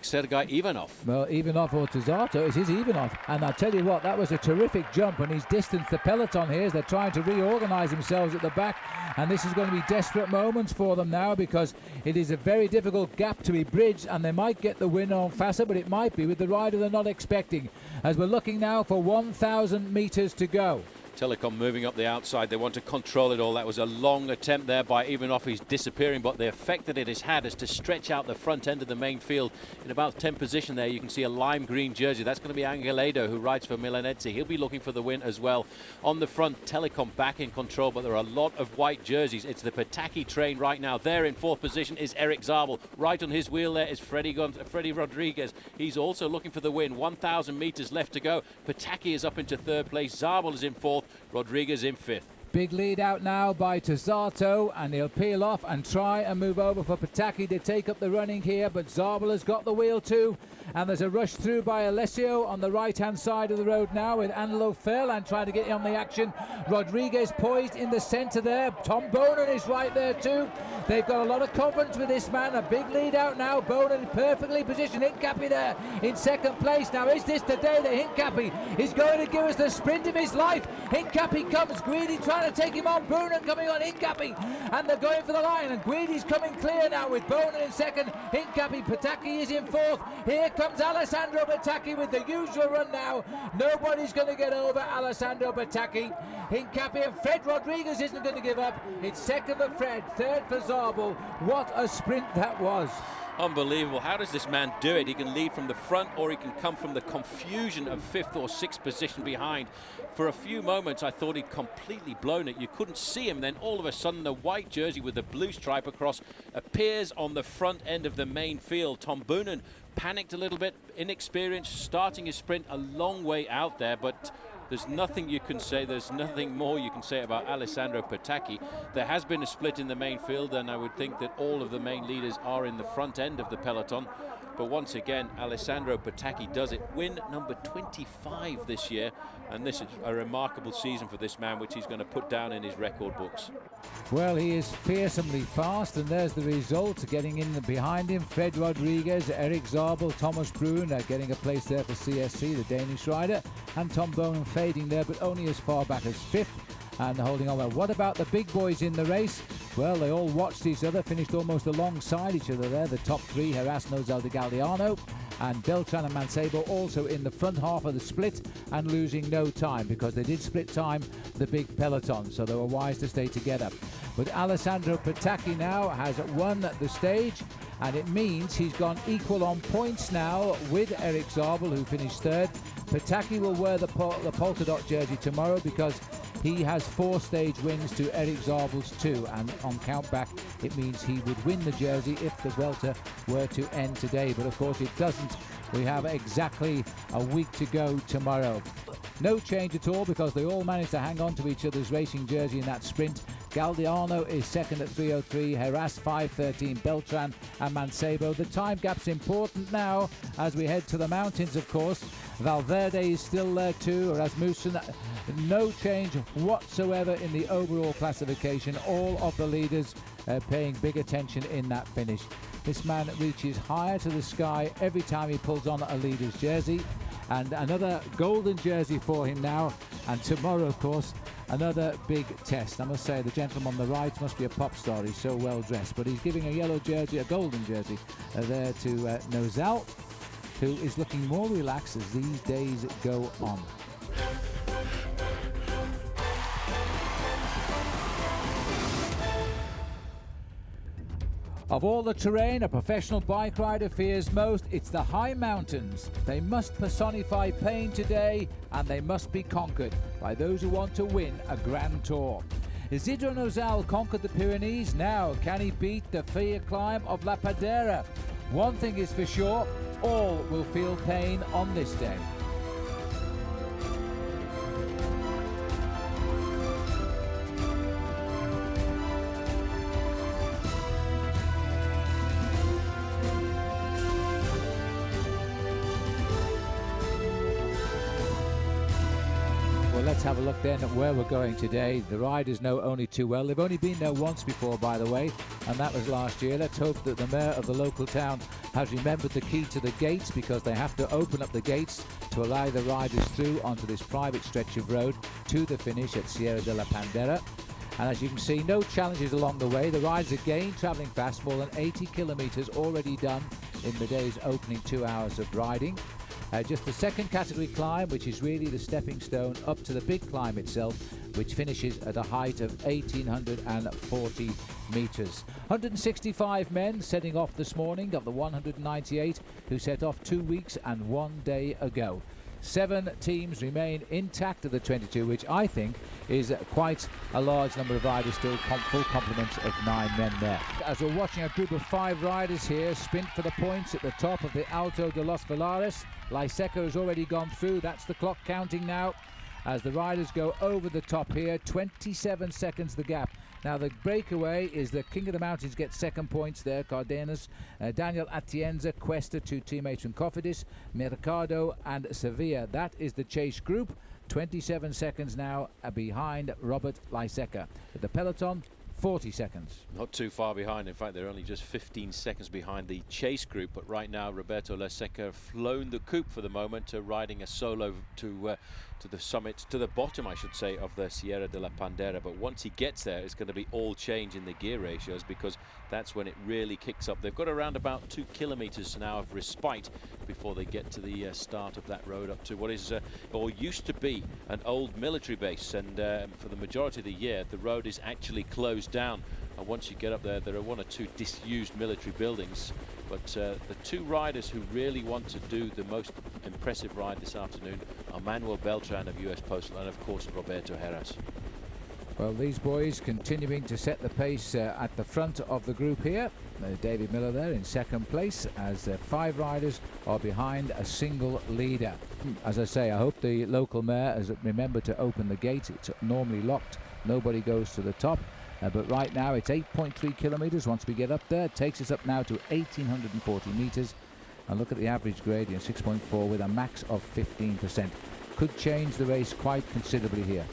Sergei Ivanov. Well, Ivanov or Tzato, it is Ivanov. And I tell you what, that was a terrific jump, and he's distanced the peloton here as they're trying to reorganise themselves at the back. And this is going to be desperate moments for them now, because it is a very difficult gap to be bridged, and they might get the win on Fassa, but it might be with the rider they're not expecting, as we're looking now for 1,000 metres to go. Telecom moving up the outside. They want to control it all. That was a long attempt there by Ivanov. He's disappearing, but the effect that it has had is to stretch out the front end of the main field. In about 10th position there, you can see a lime green jersey. That's going to be Angeledo, who rides for Milanese. He'll be looking for the win as well. On the front, Telecom back in control, but there are a lot of white jerseys. It's the Petacchi train right now. There in 4th position is Erik Zabel. Right on his wheel there is Freddy Rodriguez. He's also looking for the win. 1,000 metres left to go. Petacchi is up into 3rd place. Zabel is in 4th. Rodriguez in 5th. Big lead out now by Tzato, and he'll peel off and try and move over for Petacchi to take up the running here, but Zabel has got the wheel too, and there's a rush through by Alessio on the right-hand side of the road now with Angelo Ferland trying to get on the action. Rodriguez poised in the centre there. Tom Bonan is right there too. They've got a lot of confidence with this man. A big lead out now. Bonan perfectly positioned. Hincapie there in 2nd place. Now is this the day that Hincapie is going to give us the sprint of his life? Hincapie comes, Guidi trying to take him on. Bonan coming on Hincapie, and they're going for the line, and Guidi's coming clear now with Bonan in 2nd. Hincapie, Petacchi is in 4th. Here comes Alessandro Petacchi with the usual run now. Nobody's going to get over Alessandro Petacchi. Hincapie, and Fred Rodriguez isn't going to give up. It's 2nd for Fred, 3rd for Zabel. What a sprint that was. Unbelievable. How does this man do it? He can lead from the front, or he can come from the confusion of 5th or 6th position behind. For a few moments, I thought he'd completely blown it. You couldn't see him. Then all of a sudden, the white jersey with the blue stripe across appears on the front end of the main field. Tom Boonen panicked a little bit, inexperienced, starting his sprint a long way out there, but there's nothing you can say, there's nothing more you can say about Alessandro Petacchi. There has been a split in the main field, and I would think that all of the main leaders are in the front end of the peloton. But once again, Alessandro Petacchi does it. Win number 25 this year, and this is a remarkable season for this man, which he's going to put down in his record books. Well, he is fearsomely fast, and there's the result. Getting in behind him, Fred Rodriguez, Erik Zabel, Thomas Bruhn getting a place there for CSC, the Danish rider, and Tom Bonan fading there, but only as far back as 5th. And holding on well. What about the big boys in the race? Well, they all watched each other, finished almost alongside each other there. The top 3, Heras, Nozal, de Galliano, and Beltran and Mancebo also in the front half of the split and losing no time, because they did split time, the big peloton, so they were wise to stay together. But Alessandro Petacchi now has won the stage, and it means he's gone equal on points now with Erik Zabel, who finished 3rd. Petacchi will wear the polka dot jersey tomorrow because he has 4 stage wins to Erik Zabel's 2, and on countback it means he would win the jersey if the Vuelta were to end today, but of course it doesn't. We have exactly a week to go tomorrow. No change at all because they all managed to hang on to each other's racing jersey in that sprint. Galdiano is second at 3:03, Heras 5:13, Beltran and Mancebo. The time gap's important now as we head to the mountains, of course. Valverde is still there too, Rasmussen. No change whatsoever in the overall classification. All of the leaders paying big attention in that finish. This man reaches higher to the sky every time he pulls on a leader's jersey. And another golden jersey for him now. And tomorrow, of course, another big test. I must say, the gentleman on the right must be a pop star. He's so well dressed. But he's giving a yellow jersey, a golden jersey, there to Nozal, who is looking more relaxed as these days go on. Of all the terrain a professional bike rider fears most, it's the high mountains. They must personify pain today, and they must be conquered by those who want to win a Grand Tour. Isidro Nozal conquered the Pyrenees. Now, can he beat the fear climb of La Padera? One thing is for sure, all will feel pain on this day. Let's have a look then at where we're going today. The riders know only too well. They've only been there once before, by the way, and that was last year. Let's hope that the mayor of the local town has remembered the key to the gates, because they have to open up the gates to allow the riders through onto this private stretch of road to the finish at Sierra de la Pandera. And as you can see, no challenges along the way. The riders again travelling fast, more than 80 kilometres already done in the day's opening 2 hours of riding. Just the second category climb, which is really the stepping stone up to the big climb itself, which finishes at a height of 1,840 metres. 165 men setting off this morning of the 198 who set off 2 weeks and 1 day ago. 7 teams remain intact of the 22, which I think is quite a large number of riders, still full complement of 9 men there. As we're watching a group of 5 riders here sprint for the points at the top of the Alto de los Vilares. Laiseca has already gone through. That's the clock counting now as the riders go over the top here. 27 seconds the gap. Now the breakaway is the King of the Mountains gets second points there, Cárdenas, Daniel Atienza, Cuesta, 2 teammates from Cofidis, Mercado and Sevilla. That is the chase group. 27 seconds now behind Robert Laiseca. The peloton, 40 seconds. Not too far behind. In fact, they're only just 15 seconds behind the chase group. But right now, Roberto Laiseca flown the coupe for the moment, riding a solo to the summit, to the bottom, I should say, of the Sierra de la Pandera. But once he gets there, it's going to be all change in the gear ratios, because that's when it really kicks up. They've got around about 2 kilometers now of respite before they get to the start of that road up to what is or used to be an old military base. And for the majority of the year, the road is actually closed down. And once you get up there, there are 1 or 2 disused military buildings. But the 2 riders who really want to do the most impressive ride this afternoon are Manuel Beltran of US Postal and, of course, Roberto Heras. Well, these boys continuing to set the pace at the front of the group here. David Miller there in second place, as 5 riders are behind a single leader. As I say, I hope the local mayor has remembered to open the gate. It's normally locked. Nobody goes to the top. But right now it's 8.3 kilometers. Once we get up there, it takes us up now to 1,840 meters. And look at the average gradient, 6.4 with a max of 15%. Could change the race quite considerably here.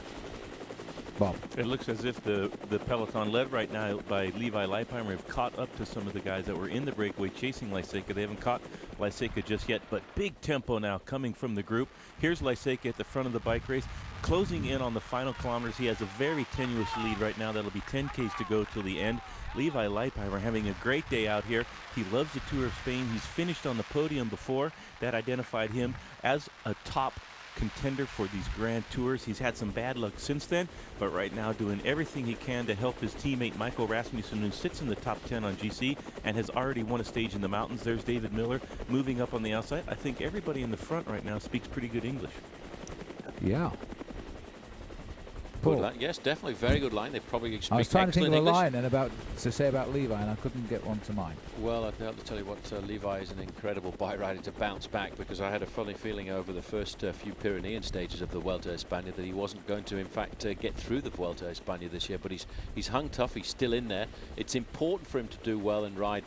Bob. It looks as if the peloton, led right now by Levi Leipheimer, have caught up to some of the guys that were in the breakaway chasing Laiseca. They haven't caught Laiseca just yet, but big tempo now coming from the group. Here's Laiseca at the front of the bike race, closing in on the final kilometers. He has a very tenuous lead right now. That'll be 10 Ks to go till the end. Levi Leipheimer having a great day out here. He loves the Tour of Spain. He's finished on the podium before. That identified him as a top contender for these Grand Tours. He's had some bad luck since then, but right now doing everything he can to help his teammate Michael Rasmussen, who sits in the top 10 on GC and has already won a stage in the mountains. There's David Miller moving up on the outside. I think everybody in the front right now speaks pretty good English. Yeah. Good line. Yes, definitely very good line. They probably speak I was trying to think of a English. line and to say about Levi, and I couldn't get one to mind. Well, I'd be able to tell you what, Levi is an incredible bike rider to bounce back, because I had a funny feeling over the first few Pyrenean stages of the Vuelta a España that he wasn't going to, in fact, get through the Vuelta a España this year. But he's hung tough. He's still in there. It's important for him to do well and ride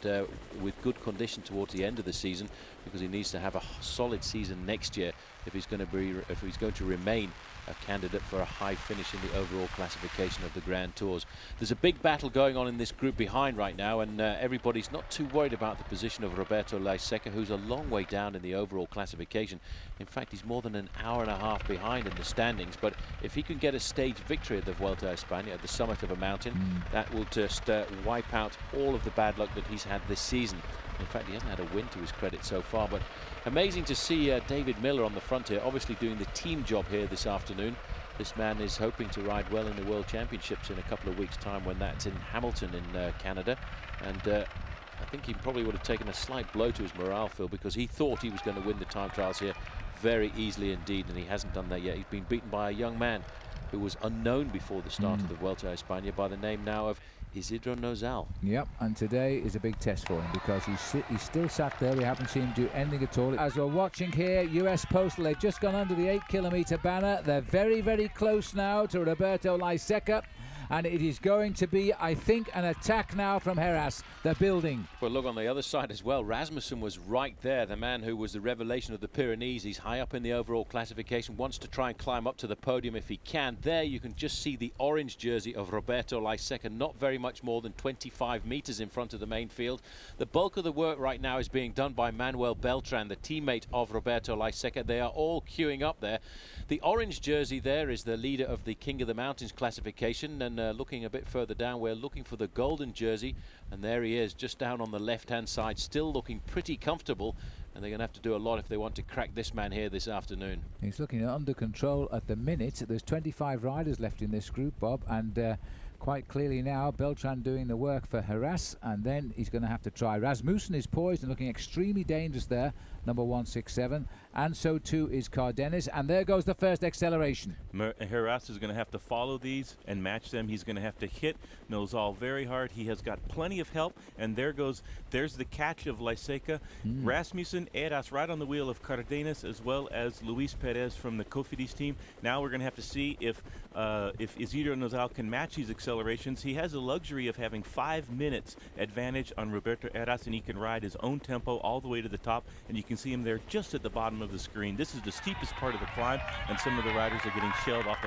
with good condition towards the end of the season, because he needs to have a solid season next year if he's going to remain a candidate for a high finish in the overall classification of the Grand Tours. There's a big battle going on in this group behind right now, and everybody's not too worried about the position of Roberto Heras, who's a long way down in the overall classification. In fact, he's more than an hour and a half behind in the standings, but if he can get a stage victory at the Vuelta a España at the summit of a mountain, that will just wipe out all of the bad luck that he's had this season. In fact, he hasn't had a win to his credit so far, but amazing to see David Miller on the front here, obviously doing the team job here this afternoon. This man is hoping to ride well in the World Championships in a couple of weeks' time, when that's in Hamilton in Canada. And I think he probably would have taken a slight blow to his morale, Phil, because he thought he was going to win the time trials here very easily indeed, and he hasn't done that yet. He's been beaten by a young man who was unknown before the start of the Vuelta a España by the name now of Isidro Nozal. Yep, and today is a big test for him, because he's still sat there. We haven't seen him do anything at all. As we're watching here, US Postal, they've just gone under the 8-kilometer banner. They're very, very close now to Roberto Heras. And it is going to be, I think, an attack now from Heras, the building. Well, look on the other side as well. Rasmussen was right there, the man who was the revelation of the Pyrenees. He's high up in the overall classification, wants to try and climb up to the podium if he can. There you can just see the orange jersey of Roberto Heras, not very much more than 25 meters in front of the main field. The bulk of the work right now is being done by Manuel Beltran, the teammate of Roberto Heras. They are all queuing up there. The orange jersey there is the leader of the King of the Mountains classification, and looking a bit further down, we're looking for the golden jersey, and there he is, just down on the left-hand side, still looking pretty comfortable, and they're going to have to do a lot if they want to crack this man here this afternoon. He's looking under control at the minute. There's 25 riders left in this group, Bob, and quite clearly now Beltran doing the work for Heras, and then he's going to have to try. Rasmussen is poised and looking extremely dangerous there, number 167, and so too is Cárdenas, and there goes the first acceleration. Heras is going to have to follow these and match them. He's going to have to hit Nozal very hard. He has got plenty of help, and there's the catch of Heras. Rasmussen, Heras right on the wheel of Cárdenas, as well as Luis Perez from the Cofidis team. Now we're going to have to see if Isidro Nozal can match these accelerations. He has the luxury of having 5 minutes advantage on Roberto Heras, and he can ride his own tempo all the way to the top, and you can see him there just at the bottom of the screen. This is the steepest part of the climb, and some of the riders are getting shelled off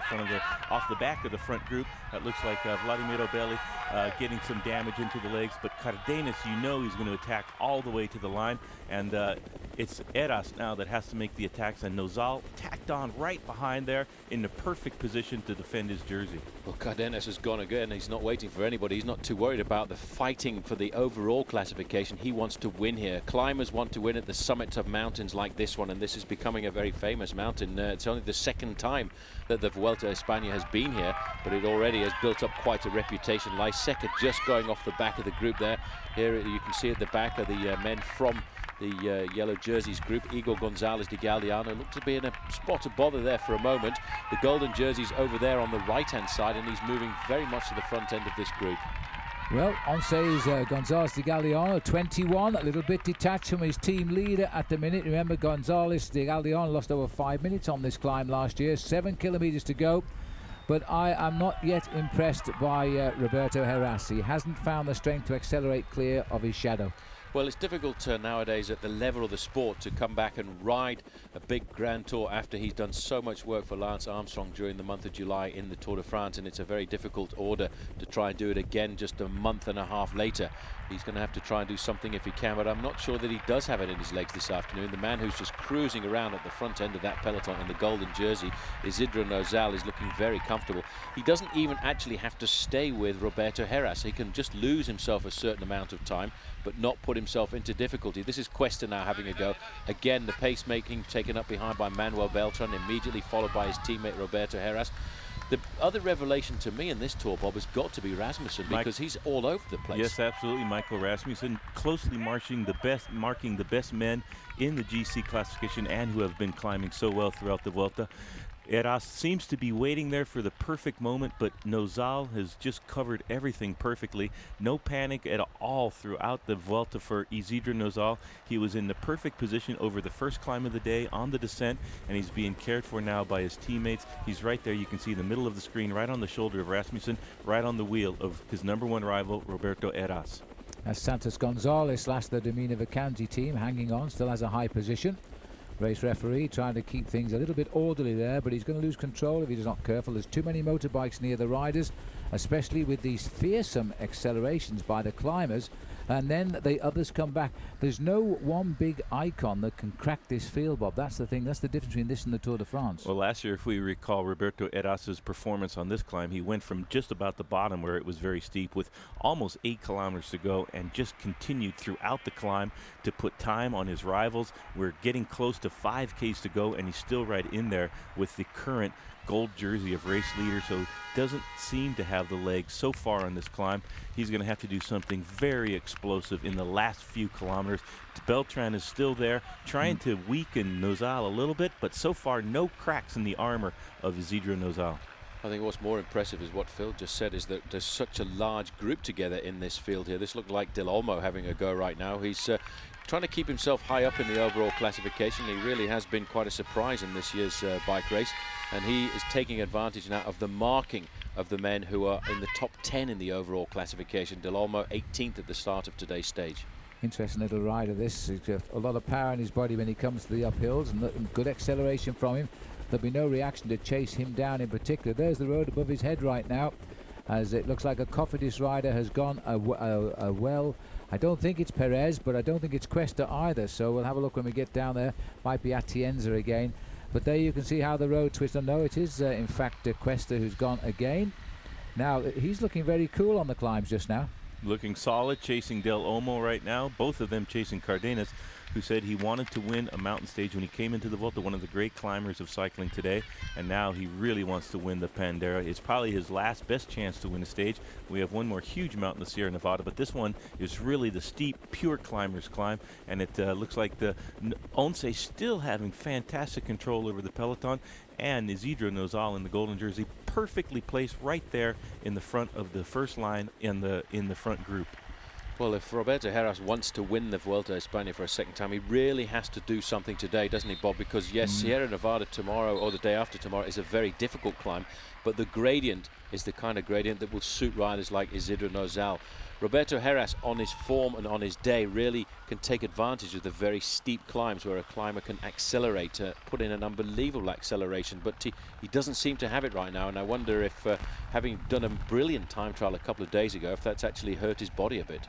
the back of the front group. That looks like Vladimir Belli getting some damage into the legs, but Cárdenas, you know he's going to attack all the way to the line, and it's Heras now that has to make the attacks, and Nozal tacked on right behind there in the perfect position to defend his jersey. Well, Cárdenas has gone again. He's not waiting for anybody. He's not too worried about the fighting for the overall classification. He wants to win here. Climbers want to win at the summits of mountains like this one, and this is becoming a very famous mountain. It's only the second time that the Vuelta a España has been here, but it already has built up quite a reputation. Heras just going off the back of the group there. Here you can see at the back are the men from the yellow jerseys group. Igor Gonzalez de Galdeano looked to be in a spot of bother there for a moment. The golden jerseys over there on the right-hand side, and he's moving very much to the front end of this group. Well, on says Gonzalez de Galdeano, 21, a little bit detached from his team leader at the minute. Remember, Gonzalez de Galdeano lost over 5 minutes on this climb last year. 7 kilometers to go. But I am not yet impressed by Roberto Heras. He hasn't found the strength to accelerate clear of his shadow. Well, it's difficult nowadays at the level of the sport to come back and ride a big Grand Tour after he's done so much work for Lance Armstrong during the month of July in the Tour de France, and it's a very difficult order to try and do it again just a month and a half later. He's going to have to try and do something if he can, but I'm not sure that he does have it in his legs this afternoon. The man who's just cruising around at the front end of that peloton in the golden jersey, Isidro Nozal, is looking very comfortable. He doesn't even actually have to stay with Roberto Heras. He can just lose himself a certain amount of time, but not put himself himself into difficulty. This is Cuesta now having a go. Again, the pace-making taken up behind by Manuel Beltran, immediately followed by his teammate Roberto Heras. The other revelation to me in this tour, Bob, has got to be Rasmussen, because he's all over the place. Yes, absolutely. Michael Rasmussen closely marking the best men in the GC classification and who have been climbing so well throughout the Vuelta. Heras seems to be waiting there for the perfect moment, but Nozal has just covered everything perfectly. No panic at all throughout the Vuelta for Isidro Nozal. He was in the perfect position over the first climb of the day on the descent, and he's being cared for now by his teammates. He's right there. You can see the middle of the screen, right on the shoulder of Rasmussen, right on the wheel of his #1 rival, Roberto Heras. As Santos Gonzalez, last the Domina Vacanti team, hanging on, still has a high position. Race referee trying to keep things a little bit orderly there, but he's going to lose control if he's not careful. There's too many motorbikes near the riders, especially with these fearsome accelerations by the climbers, and then the others come back. There's no one big icon that can crack this field, Bob. That's the thing. That's the difference between this and the Tour de France. Well, last year, if we recall Roberto Heras' performance on this climb, he went from just about the bottom where it was very steep with almost 8 kilometers to go and just continued throughout the climb to put time on his rivals. We're getting close to 5Ks to go, and he's still right in there with the current gold jersey of race leader, so doesn't seem to have the legs so far on this climb. He's going to have to do something very explosive in the last few kilometers. Beltran is still there, trying to weaken Nozal a little bit, but so far no cracks in the armor of Isidro Nozal. I think what's more impressive is what Phil just said, is that there's such a large group together in this field here. This looked like Del Olmo having a go right now. He's trying to keep himself high up in the overall classification. He really has been quite a surprise in this year's bike race, and he is taking advantage now of the marking of the men who are in the top 10 in the overall classification. Del Olmo 18th at the start of today's stage. Interesting little rider this. He's got a lot of power in his body when he comes to the uphills, and good acceleration from him. There'll be no reaction to chase him down in particular. There's the road above his head right now, as it looks like a Cofidis rider has gone well. I don't think it's Perez, but I don't think it's Cuesta either, so we'll have a look when we get down there. Might be Atienza again, but there you can see how the road twists. No, it is in fact Cuesta who's gone again. Now he's looking very cool on the climbs just now. Looking solid, chasing Del Olmo right now, both of them chasing Cárdenas, who said he wanted to win a mountain stage when he came into the Vuelta, one of the great climbers of cycling today, and now he really wants to win the Pandera. It's probably his last best chance to win a stage. We have one more huge mountain, the Sierra Nevada, but this one is really the steep, pure climber's climb, and it looks like the Once still having fantastic control over the peloton, and Isidro Nozal in the golden jersey perfectly placed right there in the front of the first line in the front group. Well, if Roberto Heras wants to win the Vuelta a España for a second time, he really has to do something today, doesn't he, Bob? Because, yes, Sierra Nevada tomorrow or the day after tomorrow is a very difficult climb, but the gradient is the kind of gradient that will suit riders like Isidro Nozal. Roberto Heras, on his form and on his day, really can take advantage of the very steep climbs where a climber can accelerate, put in an unbelievable acceleration, but he doesn't seem to have it right now, and I wonder if, having done a brilliant time trial a couple of days ago, if that's actually hurt his body a bit.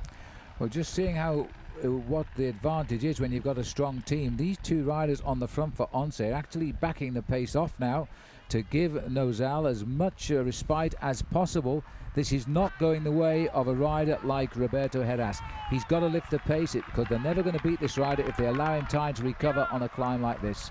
Well, just seeing how what the advantage is when you've got a strong team. These two riders on the front for Once are actually backing the pace off now to give Nozal as much respite as possible. This is not going the way of a rider like Roberto Heras. He's got to lift the pace because they're never going to beat this rider if they allow him time to recover on a climb like this.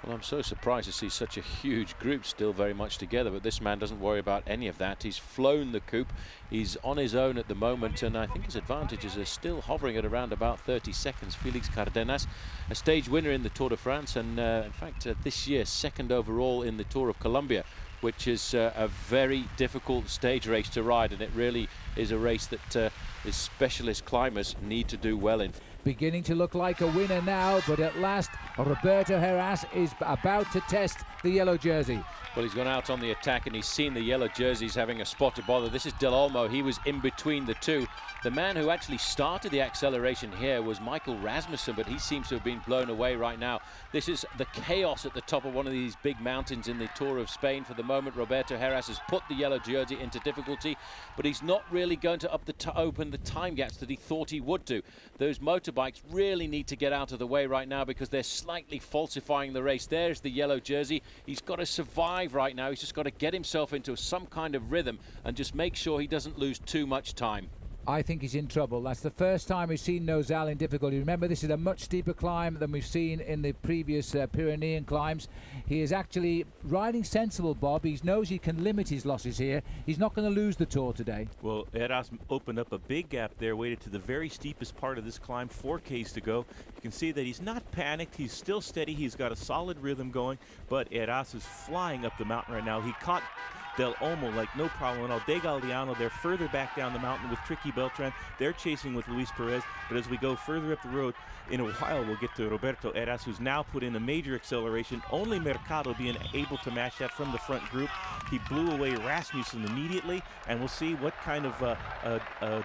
Well, I'm so surprised to see such a huge group still very much together, but this man doesn't worry about any of that. He's flown the coupe. He's on his own at the moment, and I think his advantages are still hovering at around about 30 seconds. Félix Cárdenas, a stage winner in the Tour de France, and in fact this year second overall in the Tour of Colombia, which is a very difficult stage race to ride, and it really is a race that his specialist climbers need to do well in. Beginning to look like a winner now, but at last Roberto Heras is about to test the yellow jersey. Well, he's gone out on the attack and he's seen the yellow jerseys having a spot to bother. This is Del Olmo. He was in between the two. The man who actually started the acceleration here was Michael Rasmussen, but he seems to have been blown away right now. This is the chaos at the top of one of these big mountains in the Tour of Spain. For the moment, Roberto Heras has put the yellow jersey into difficulty, but he's not really going to open the time gaps that he thought he would do. Those motorbikes really need to get out of the way right now because they're slightly falsifying the race. There's the yellow jersey. He's got to survive right now. He's just got to get himself into some kind of rhythm and just make sure he doesn't lose too much time. I think he's in trouble. That's the first time we've seen Nozal in difficulty. Remember, this is a much steeper climb than we've seen in the previous Pyrenean climbs. He is actually riding sensible, Bob. He knows he can limit his losses here. He's not going to lose the Tour today. Well, Heras opened up a big gap there, waited to the very steepest part of this climb, 4Ks to go. You can see that he's not panicked. He's still steady. He's got a solid rhythm going, but Heras is flying up the mountain right now. He caught Del Olmo like no problem at all. De Galdiano, they're further back down the mountain with Tricky Beltran. They're chasing with Luis Perez, but as we go further up the road, in a while we'll get to Roberto Heras, who's now put in a major acceleration. Only Mercado being able to match that from the front group. He blew away Rasmussen immediately, and we'll see what kind of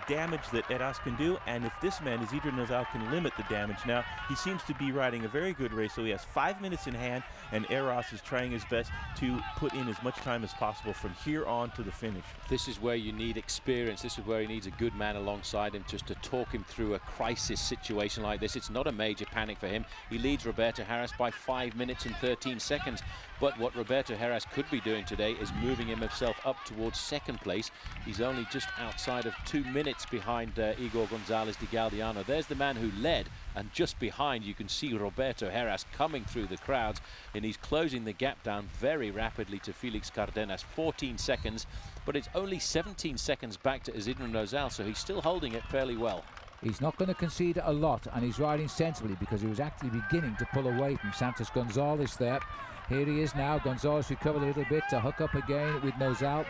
damage that Heras can do, and if this man, Isidro Nozal, can limit the damage. Now, he seems to be riding a very good race, so he has 5 minutes in hand, and Heras is trying his best to put in as much time as possible from here on to the finish. This is where you need experience. This is where he needs a good man alongside him just to talk him through a crisis situation like this. It's not a major panic for him. He leads Roberto Heras by 5 minutes and 13 seconds. But what Roberto Heras could be doing today is moving himself up towards second place. He's only just outside of 2 minutes behind Igor Gonzalez de Galdiano. There's the man who led, and just behind you can see Roberto Heras coming through the crowds, and he's closing the gap down very rapidly to Félix Cárdenas. 14 seconds, but it's only 17 seconds back to Isidro Nozal, so he's still holding it fairly well. He's not going to concede a lot, and he's riding sensibly because he was actually beginning to pull away from Santos Gonzalez there. Here he is now. Gonzalez recovered a little bit to hook up again with Nozal.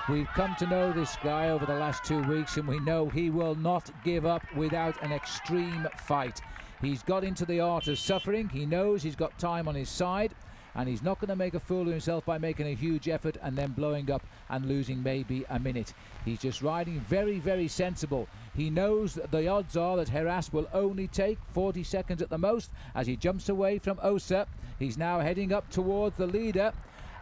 We've come to know this guy over the last 2 weeks, and we know he will not give up without an extreme fight. He's got into the art of suffering. He knows he's got time on his side, and he's not going to make a fool of himself by making a huge effort and then blowing up and losing maybe a minute. He's just riding very, very sensible. He knows that the odds are that Heras will only take 40 seconds at the most as he jumps away from Osa. He's now heading up towards the leader,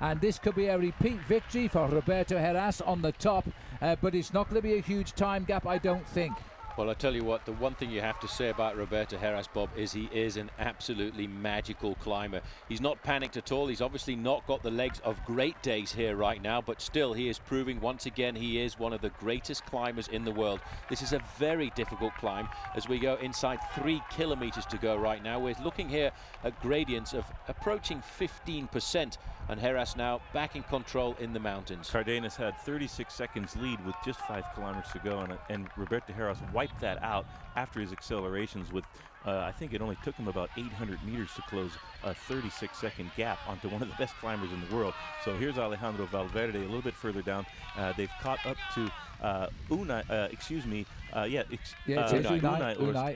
and this could be a repeat victory for Roberto Heras on the top, but it's not going to be a huge time gap, I don't think. Well, I tell you what, the one thing you have to say about Roberto Heras, Bob, is he is an absolutely magical climber. He's not panicked at all. He's obviously not got the legs of great days here right now, but still he is proving once again he is one of the greatest climbers in the world. This is a very difficult climb as we go inside 3 kilometers to go right now. We're looking here at gradients of approaching 15%, and Heras now back in control in the mountains. Cárdenas had 36 seconds lead with just 5 kilometers to go, and Roberto Heras wiped that out after his accelerations with I think it only took him about 800 meters to close a 36-second gap onto one of the best climbers in the world. So here's Alejandro Valverde a little bit further down. They've caught up to Unai,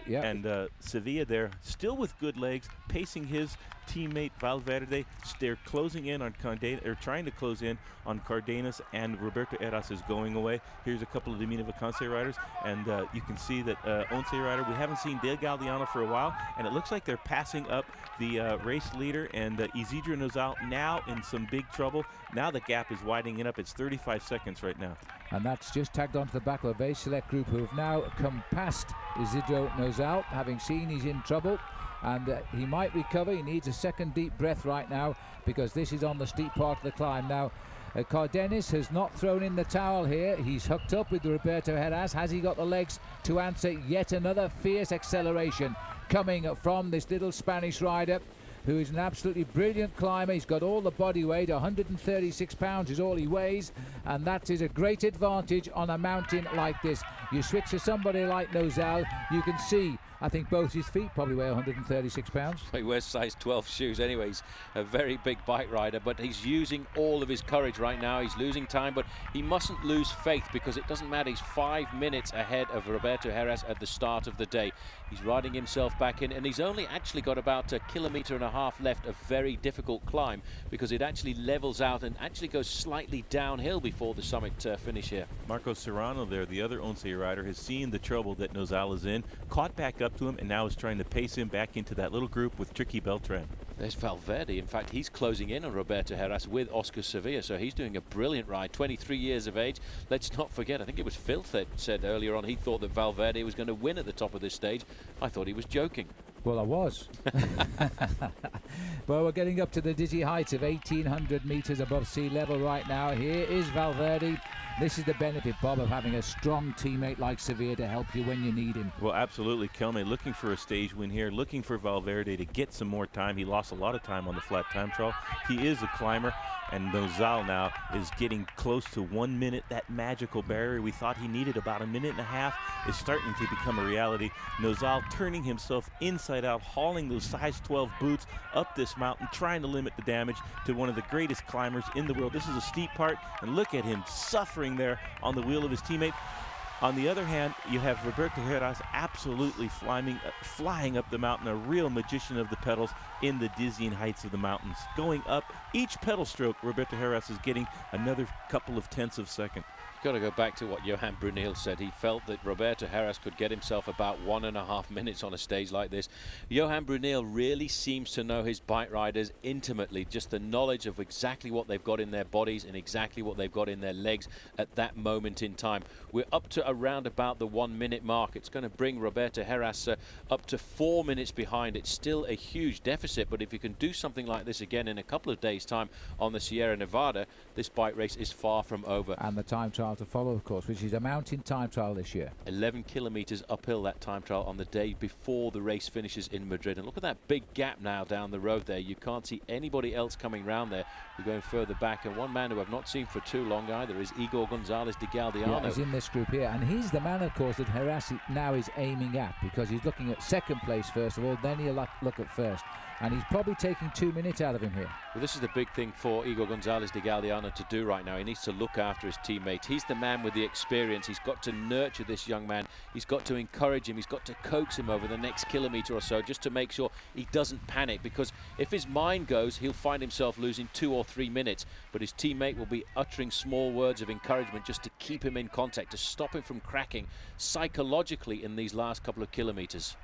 yeah. And Sevilla there, still with good legs, pacing his teammate Valverde. They're closing in on Cárdenas, or trying to close in on Cárdenas, and Roberto Heras is going away. Here's a couple of Domina Vacanze riders, and you can see that Once rider, we haven't seen De Galdiano for a while, and it looks like they're passing up the race leader, and Isidro Nozal now in some big trouble. Now the gap is widening up. It's 35 seconds right now. And that's just tagged onto the back of a very select group who have now come past Isidro Nozal, having seen he's in trouble. And he might recover. He needs a second deep breath right now because this is on the steep part of the climb. Now, Cárdenas has not thrown in the towel here. He's hooked up with Roberto Heras. Has he got the legs to answer yet another fierce acceleration coming from this little Spanish rider, who is an absolutely brilliant climber? He's got all the body weight. 136 pounds is all he weighs, and that is a great advantage on a mountain like this. You switch to somebody like Nozal, you can see, I think both his feet probably weigh 136 pounds. He wears size 12 shoes anyways. A very big bike rider, but he's using all of his courage right now. He's losing time, but he mustn't lose faith because it doesn't matter. He's 5 minutes ahead of Roberto Heras at the start of the day. He's riding himself back in, and he's only actually got about 1.5 kilometers left, a very difficult climb because it actually levels out and actually goes slightly downhill before the summit finish here. Marco Serrano there, the other Once rider, has seen the trouble that Nozal is in, caught back up to him, and now is trying to pace him back into that little group with Tricky Beltran. There's Valverde. In fact, he's closing in on Roberto Heras with Oscar Sevilla, so he's doing a brilliant ride. 23 years of age. Let's not forget, I think it was Phil that said earlier on he thought that Valverde was going to win at the top of this stage. I thought he was joking. Well, I was. Well, we're getting up to the dizzy heights of 1,800 meters above sea level right now. Here is Valverde. This is the benefit, Bob, of having a strong teammate like Sevilla to help you when you need him. Well, absolutely. Kelme looking for a stage win here, looking for Valverde to get some more time. He lost a lot of time on the flat time trial. He is a climber, and Nozal now is getting close to 1 minute. That magical barrier we thought he needed about a minute and a half is starting to become a reality. Nozal turning himself inside out, hauling those size 12 boots up this mountain, trying to limit the damage to one of the greatest climbers in the world. This is a steep part, and look at him suffering there on the wheel of his teammate. On the other hand, you have Roberto Heras absolutely flying up the mountain, a real magician of the pedals in the dizzying heights of the mountains. Going up, each pedal stroke, Roberto Heras is getting another couple of tenths of a second. Got to go back to what Johan Brunel said. He felt that Roberto Heras could get himself about 1.5 minutes on a stage like this. Johan Brunel really seems to know his bike riders intimately, just the knowledge of exactly what they've got in their bodies and exactly what they've got in their legs at that moment in time. We're up to around about the 1 minute mark. It's going to bring Roberto Heras up to 4 minutes behind. It's still a huge deficit, but if you can do something like this again in a couple of days' time on the Sierra Nevada, this bike race is far from over. And the time trial to follow, of course, which is a mountain time trial this year. 11 kilometers uphill, that time trial on the day before the race finishes in Madrid. And look at that big gap now down the road there. You can't see anybody else coming round there. We're going further back, and one man who I've not seen for too long either is Igor Gonzalez de Galdeano. Yeah, he's in this group here, and he's the man, of course, that Heras now is aiming at, because he's looking at second place first of all, then he'll look at first. And he's probably taking 2 minutes out of him here. Well, this is the big thing for Igor Gonzalez de Galdeano to do right now. He needs to look after his teammates. He's the man with the experience. He's got to nurture this young man. He's got to encourage him. He's got to coax him over the next kilometre or so just to make sure he doesn't panic, because if his mind goes, he'll find himself losing 2 or 3 minutes. But his teammate will be uttering small words of encouragement just to keep him in contact, to stop him from cracking psychologically in these last couple of kilometres.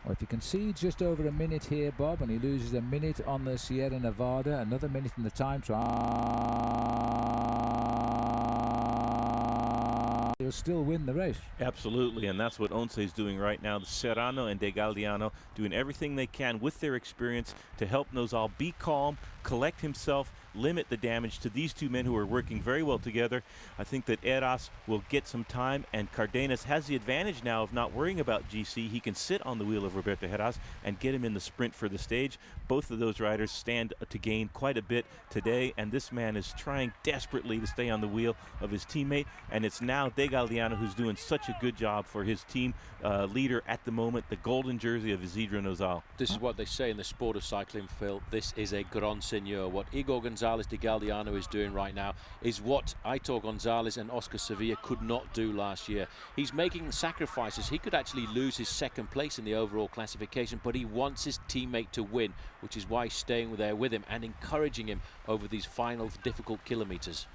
Well, if he concedes just over a minute here, Bob, and he loses a minute on the Sierra Nevada, another minute in the time trial, he'll still win the race. Absolutely, and that's what Once is doing right now. The Serrano and de Galdeano doing everything they can with their experience to help Nozal be calm, collect himself, limit the damage to these two men who are working very well together. I think that Heras will get some time, and Cárdenas has the advantage now of not worrying about GC. He can sit on the wheel of Roberto Heras and get him in the sprint for the stage. Both of those riders stand to gain quite a bit today, and this man is trying desperately to stay on the wheel of his teammate, and it's now de Galdeano who's doing such a good job for his team leader at the moment, the golden jersey of Isidro Nozal. This is what they say in the sport of cycling, Phil. This is a grand seigneur. What Igor Gonzalez de Galdeano is doing right now is what Aitor Gonzalez and Oscar Sevilla could not do last year. He's making sacrifices. He could actually lose his second place in the overall classification, but he wants his teammate to win, which is why he's staying there with him and encouraging him over these final difficult kilometres.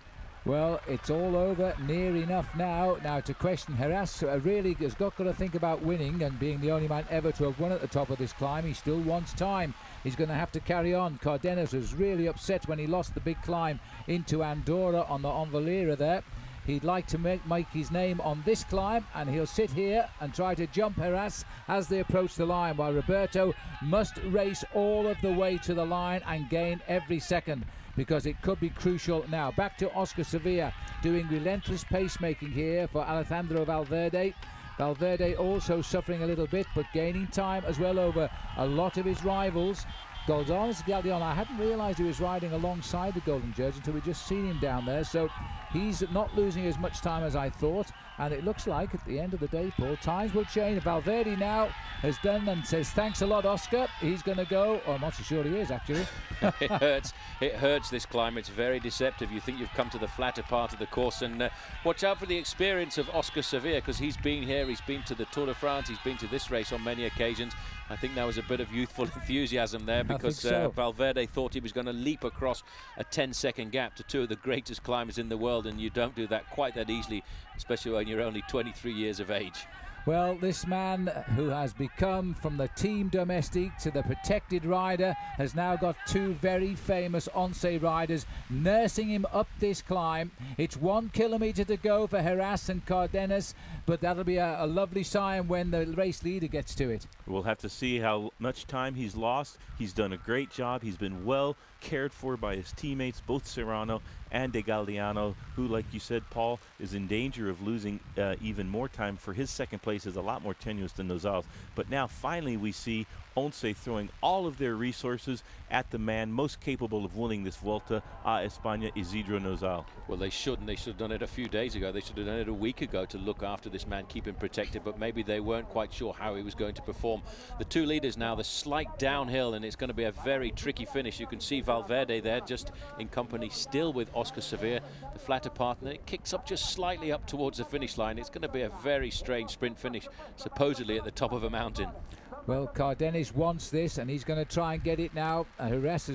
Well, it's all over, near enough now. Now to question Heras, really has got to think about winning and being the only man ever to have won at the top of this climb. He still wants time. He's going to have to carry on. Cárdenas was really upset when he lost the big climb into Andorra on the Valera there. He'd like to make his name on this climb, and he'll sit here and try to jump Heras as they approach the line, while Roberto must race all of the way to the line and gain every second, because it could be crucial now. Back to Oscar Sevilla, doing relentless pacemaking here for Alejandro Valverde. Valverde also suffering a little bit, but gaining time as well over a lot of his rivals. Gonzalez Galdeano, I hadn't realised he was riding alongside the golden jersey until we just seen him down there, so he's not losing as much time as I thought, and it looks like at the end of the day, Paul, times will change. Valverde now has done and says thanks a lot, Oscar. He's going to go, or I'm not so sure he is actually. It hurts this climb. It's very deceptive. You think you've come to the flatter part of the course, and watch out for the experience of Oscar Sevilla, because he's been here, he's been to the Tour de France, he's been to this race on many occasions. I think there was a bit of youthful enthusiasm there, because Valverde thought he was going to leap across a 10-second gap to two of the greatest climbers in the world, and you don't do that quite that easily, especially when you're only 23 years of age. Well, this man who has become from the team domestique to the protected rider has now got two very famous Once riders nursing him up this climb. It's 1 kilometre to go for Heras and Cárdenas, but that'll be a lovely sign when the race leader gets to it. We'll have to see how much time he's lost. He's done a great job. He's been well cared for by his teammates, both Serrano and De Galdiano, who, like you said, Paul, is in danger of losing even more time, for his second place is a lot more tenuous than Nozal's. But now finally we see Once throwing all of their resources at the man most capable of winning this Vuelta a España, Isidro Nozal. Well, they shouldn't. They should have done it a few days ago. They should have done it a week ago to look after this man, keep him protected, but maybe they weren't quite sure how he was going to perform. The two leaders now, the slight downhill, and it's going to be a very tricky finish. You can see Valverde there, just in company still with Oscar Sevilla, the flatter partner. It kicks up just slightly up towards the finish line. It's going to be a very strange sprint finish, supposedly at the top of a mountain. Well, Cárdenas wants this, and he's going to try and get it now. Heras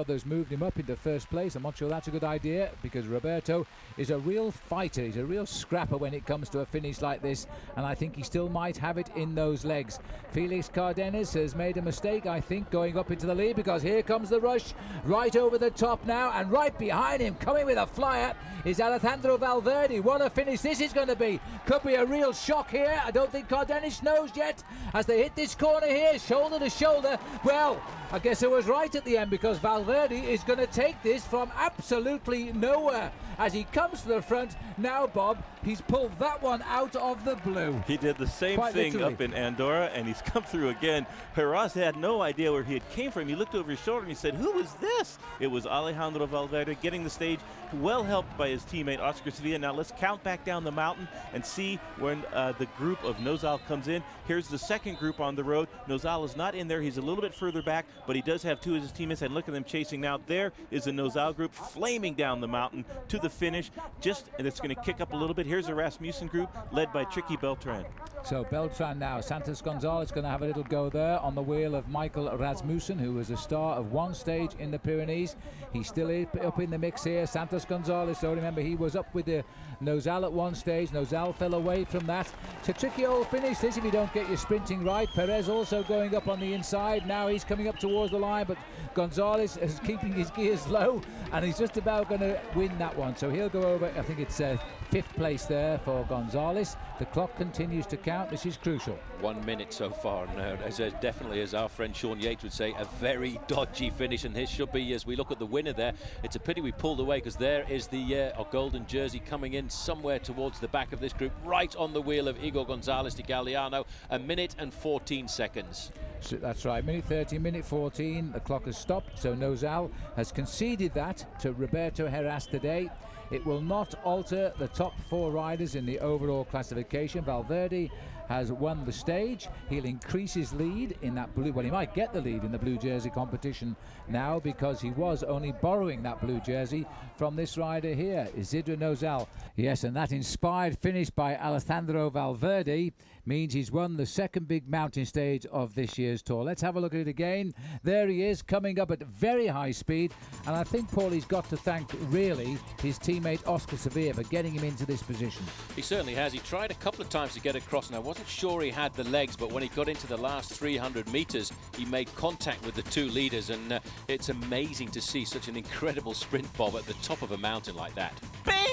has moved him up into first place. I'm not sure that's a good idea, because Roberto is a real fighter. He's a real scrapper when it comes to a finish like this, and I think he still might have it in those legs. Félix Cárdenas has made a mistake, I think, going up into the lead, because here comes the rush right over the top now, and right behind him, coming with a flyer, is Alejandro Valverde. What a finish this is going to be. Could be a real shock here. I don't think Cárdenas knows yet as they hit this corner here, shoulder to shoulder. Well, I guess it was right at the end, because Valverde is going to take this from absolutely nowhere as he comes to the front. Now, Bob, he's pulled that one out of the blue. He did the same thing literally up in Andorra, and he's come through again. Heras had no idea where he had came from. He looked over his shoulder and he said, "Who is this?" It was Alejandro Valverde getting the stage, well helped by his teammate Oscar Sevilla. Now let's count back down the mountain and see when the group of Nozal comes in. Here's the second group on the road. Nozal is not in there. He's a little bit further back, but he does have two of his teammates, and look at them chasing now. There is the Nozal group flaming down the mountain to the finish, and it's going to kick up a little bit. Here's the Rasmussen group led by Tricky Beltran. So Beltran now, Santos Gonzalez going to have a little go there on the wheel of Michael Rasmussen, who was a star of one stage in the Pyrenees. He's still up in the mix here. Santos Gonzalez, so remember, he was up with the Nozal at one stage. Nozal fell away from that. It's a tricky old finish this if you don't get your sprinting right. Perez also going up on the inside. Now he's coming up towards the line, but Gonzalez is keeping his gears low, and he's just about going to win that one. So he'll go over, I think it's fifth place there for Gonzalez. The clock continues to count. This is crucial. 1 minute so far. No, as definitely, as our friend Sean Yates would say, a very dodgy finish, and this should be, as we look at the winner there, it's a pity we pulled away, because there is the golden jersey coming in somewhere towards the back of this group, right on the wheel of Igor Gonzalez de Galdiano. 1 minute and 14 seconds. So that's right, minute 30, minute 14. The clock has stopped, so Nozal has conceded that to Roberto Heras today. It will not alter the top four riders in the overall classification. Valverde has won the stage. He'll increase his lead in that blue, well, he might get the lead in the blue jersey competition now, because he was only borrowing that blue jersey from this rider here, Isidro Nozal. Yes, and that inspired finish by Alejandro Valverde means he's won the second big mountain stage of this year's tour. Let's have a look at it again. There he is, coming up at very high speed, and I think Paulie's got to thank really his teammate Oscar Sevilla for getting him into this position. He certainly has. He tried a couple of times to get across, and I wasn't sure he had the legs, but when he got into the last 300 meters, he made contact with the two leaders, and it's amazing to see such an incredible sprint, Bob, at the top of a mountain like that. Bang!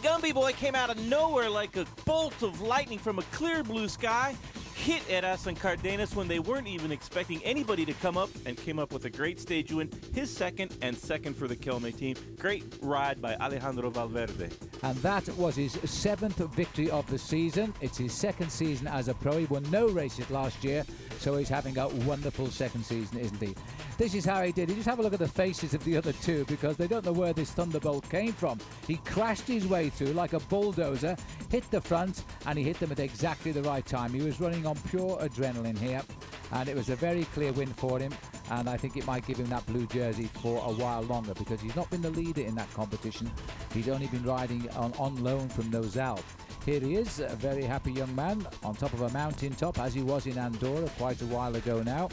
Gumby Boy came out of nowhere like a bolt of lightning from a clear blue sky, hit Heras and Cárdenas when they weren't even expecting anybody to come up, and came up with a great stage win, his second for the Kelme team. Great ride by Alejandro Valverde. And that was his 7th victory of the season. It's his second season as a pro. He won no races last year, so he's having a wonderful second season, isn't he? This is how he did. You just have a look at the faces of the other two, because they don't know where this thunderbolt came from. He crashed his way through like a bulldozer, hit the front, and he hit them at exactly the right time. He was running on pure adrenaline here, and it was a very clear win for him, and I think it might give him that blue jersey for a while longer, because he's not been the leader in that competition. He's only been riding on loan from Nozal. Here he is, a very happy young man on top of a mountain top, as he was in Andorra quite a while ago now,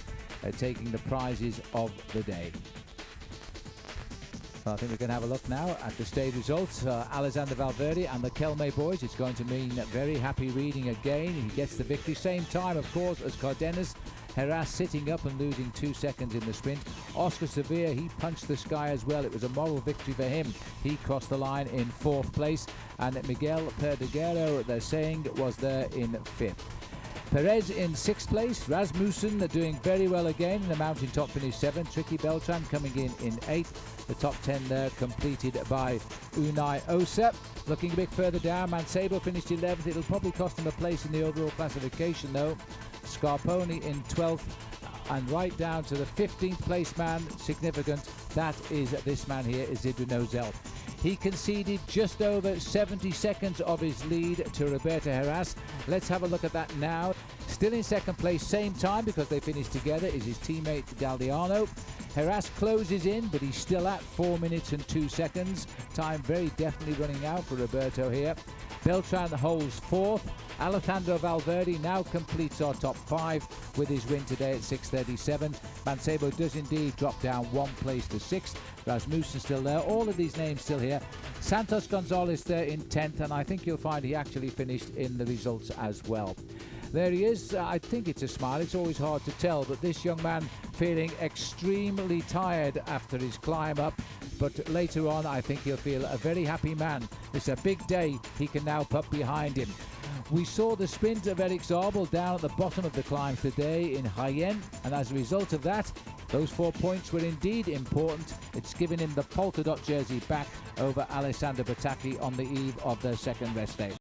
taking the prizes of the day. So I think we can have a look now at the stage results. Alessandro Valverde and the Kelme boys. It's going to mean very happy reading again. He gets the victory. Same time, of course, as Cárdenas. Heras sitting up and losing 2 seconds in the sprint. Oscar Sevilla, he punched the sky as well. It was a moral victory for him. He crossed the line in 4th place. And Miguel Perdiguero, they're saying, was there in 5th. Perez in 6th place. Rasmussen doing very well again in the mountain top finish 7th. Tricky Beltran coming in 8th. The top 10 there completed by Unai Osa. Looking a bit further down, Mancebo finished 11th. It'll probably cost him a place in the overall classification though. Scarponi in 12th. And right down to the 15th place man, significant, that is this man here, Isidro Nozal. He conceded just over 70 seconds of his lead to Roberto Heras. Let's have a look at that now. Still in 2nd place, same time because they finished together, is his teammate Galdiano. Heras closes in, but he's still at 4 minutes and 2 seconds. Time very definitely running out for Roberto here. Beltran holds 4th. Alejandro Valverde now completes our top 5 with his win today at 6:37. Mancebo does indeed drop down 1 place to 6th. Rasmussen still there. All of these names still here. Santos Gonzalez there in 10th, and I think you'll find he actually finished in the results as well. There he is. I think it's a smile. It's always hard to tell, but this young man feeling extremely tired after his climb up. But later on, I think he'll feel a very happy man. It's a big day he can now put behind him. We saw the sprint of Erik Zabel down at the bottom of the climb today in Jaén, and as a result of that, those 4 points were indeed important. It's given him the polka dot jersey back over Alessandro Petacchi on the eve of their second rest day.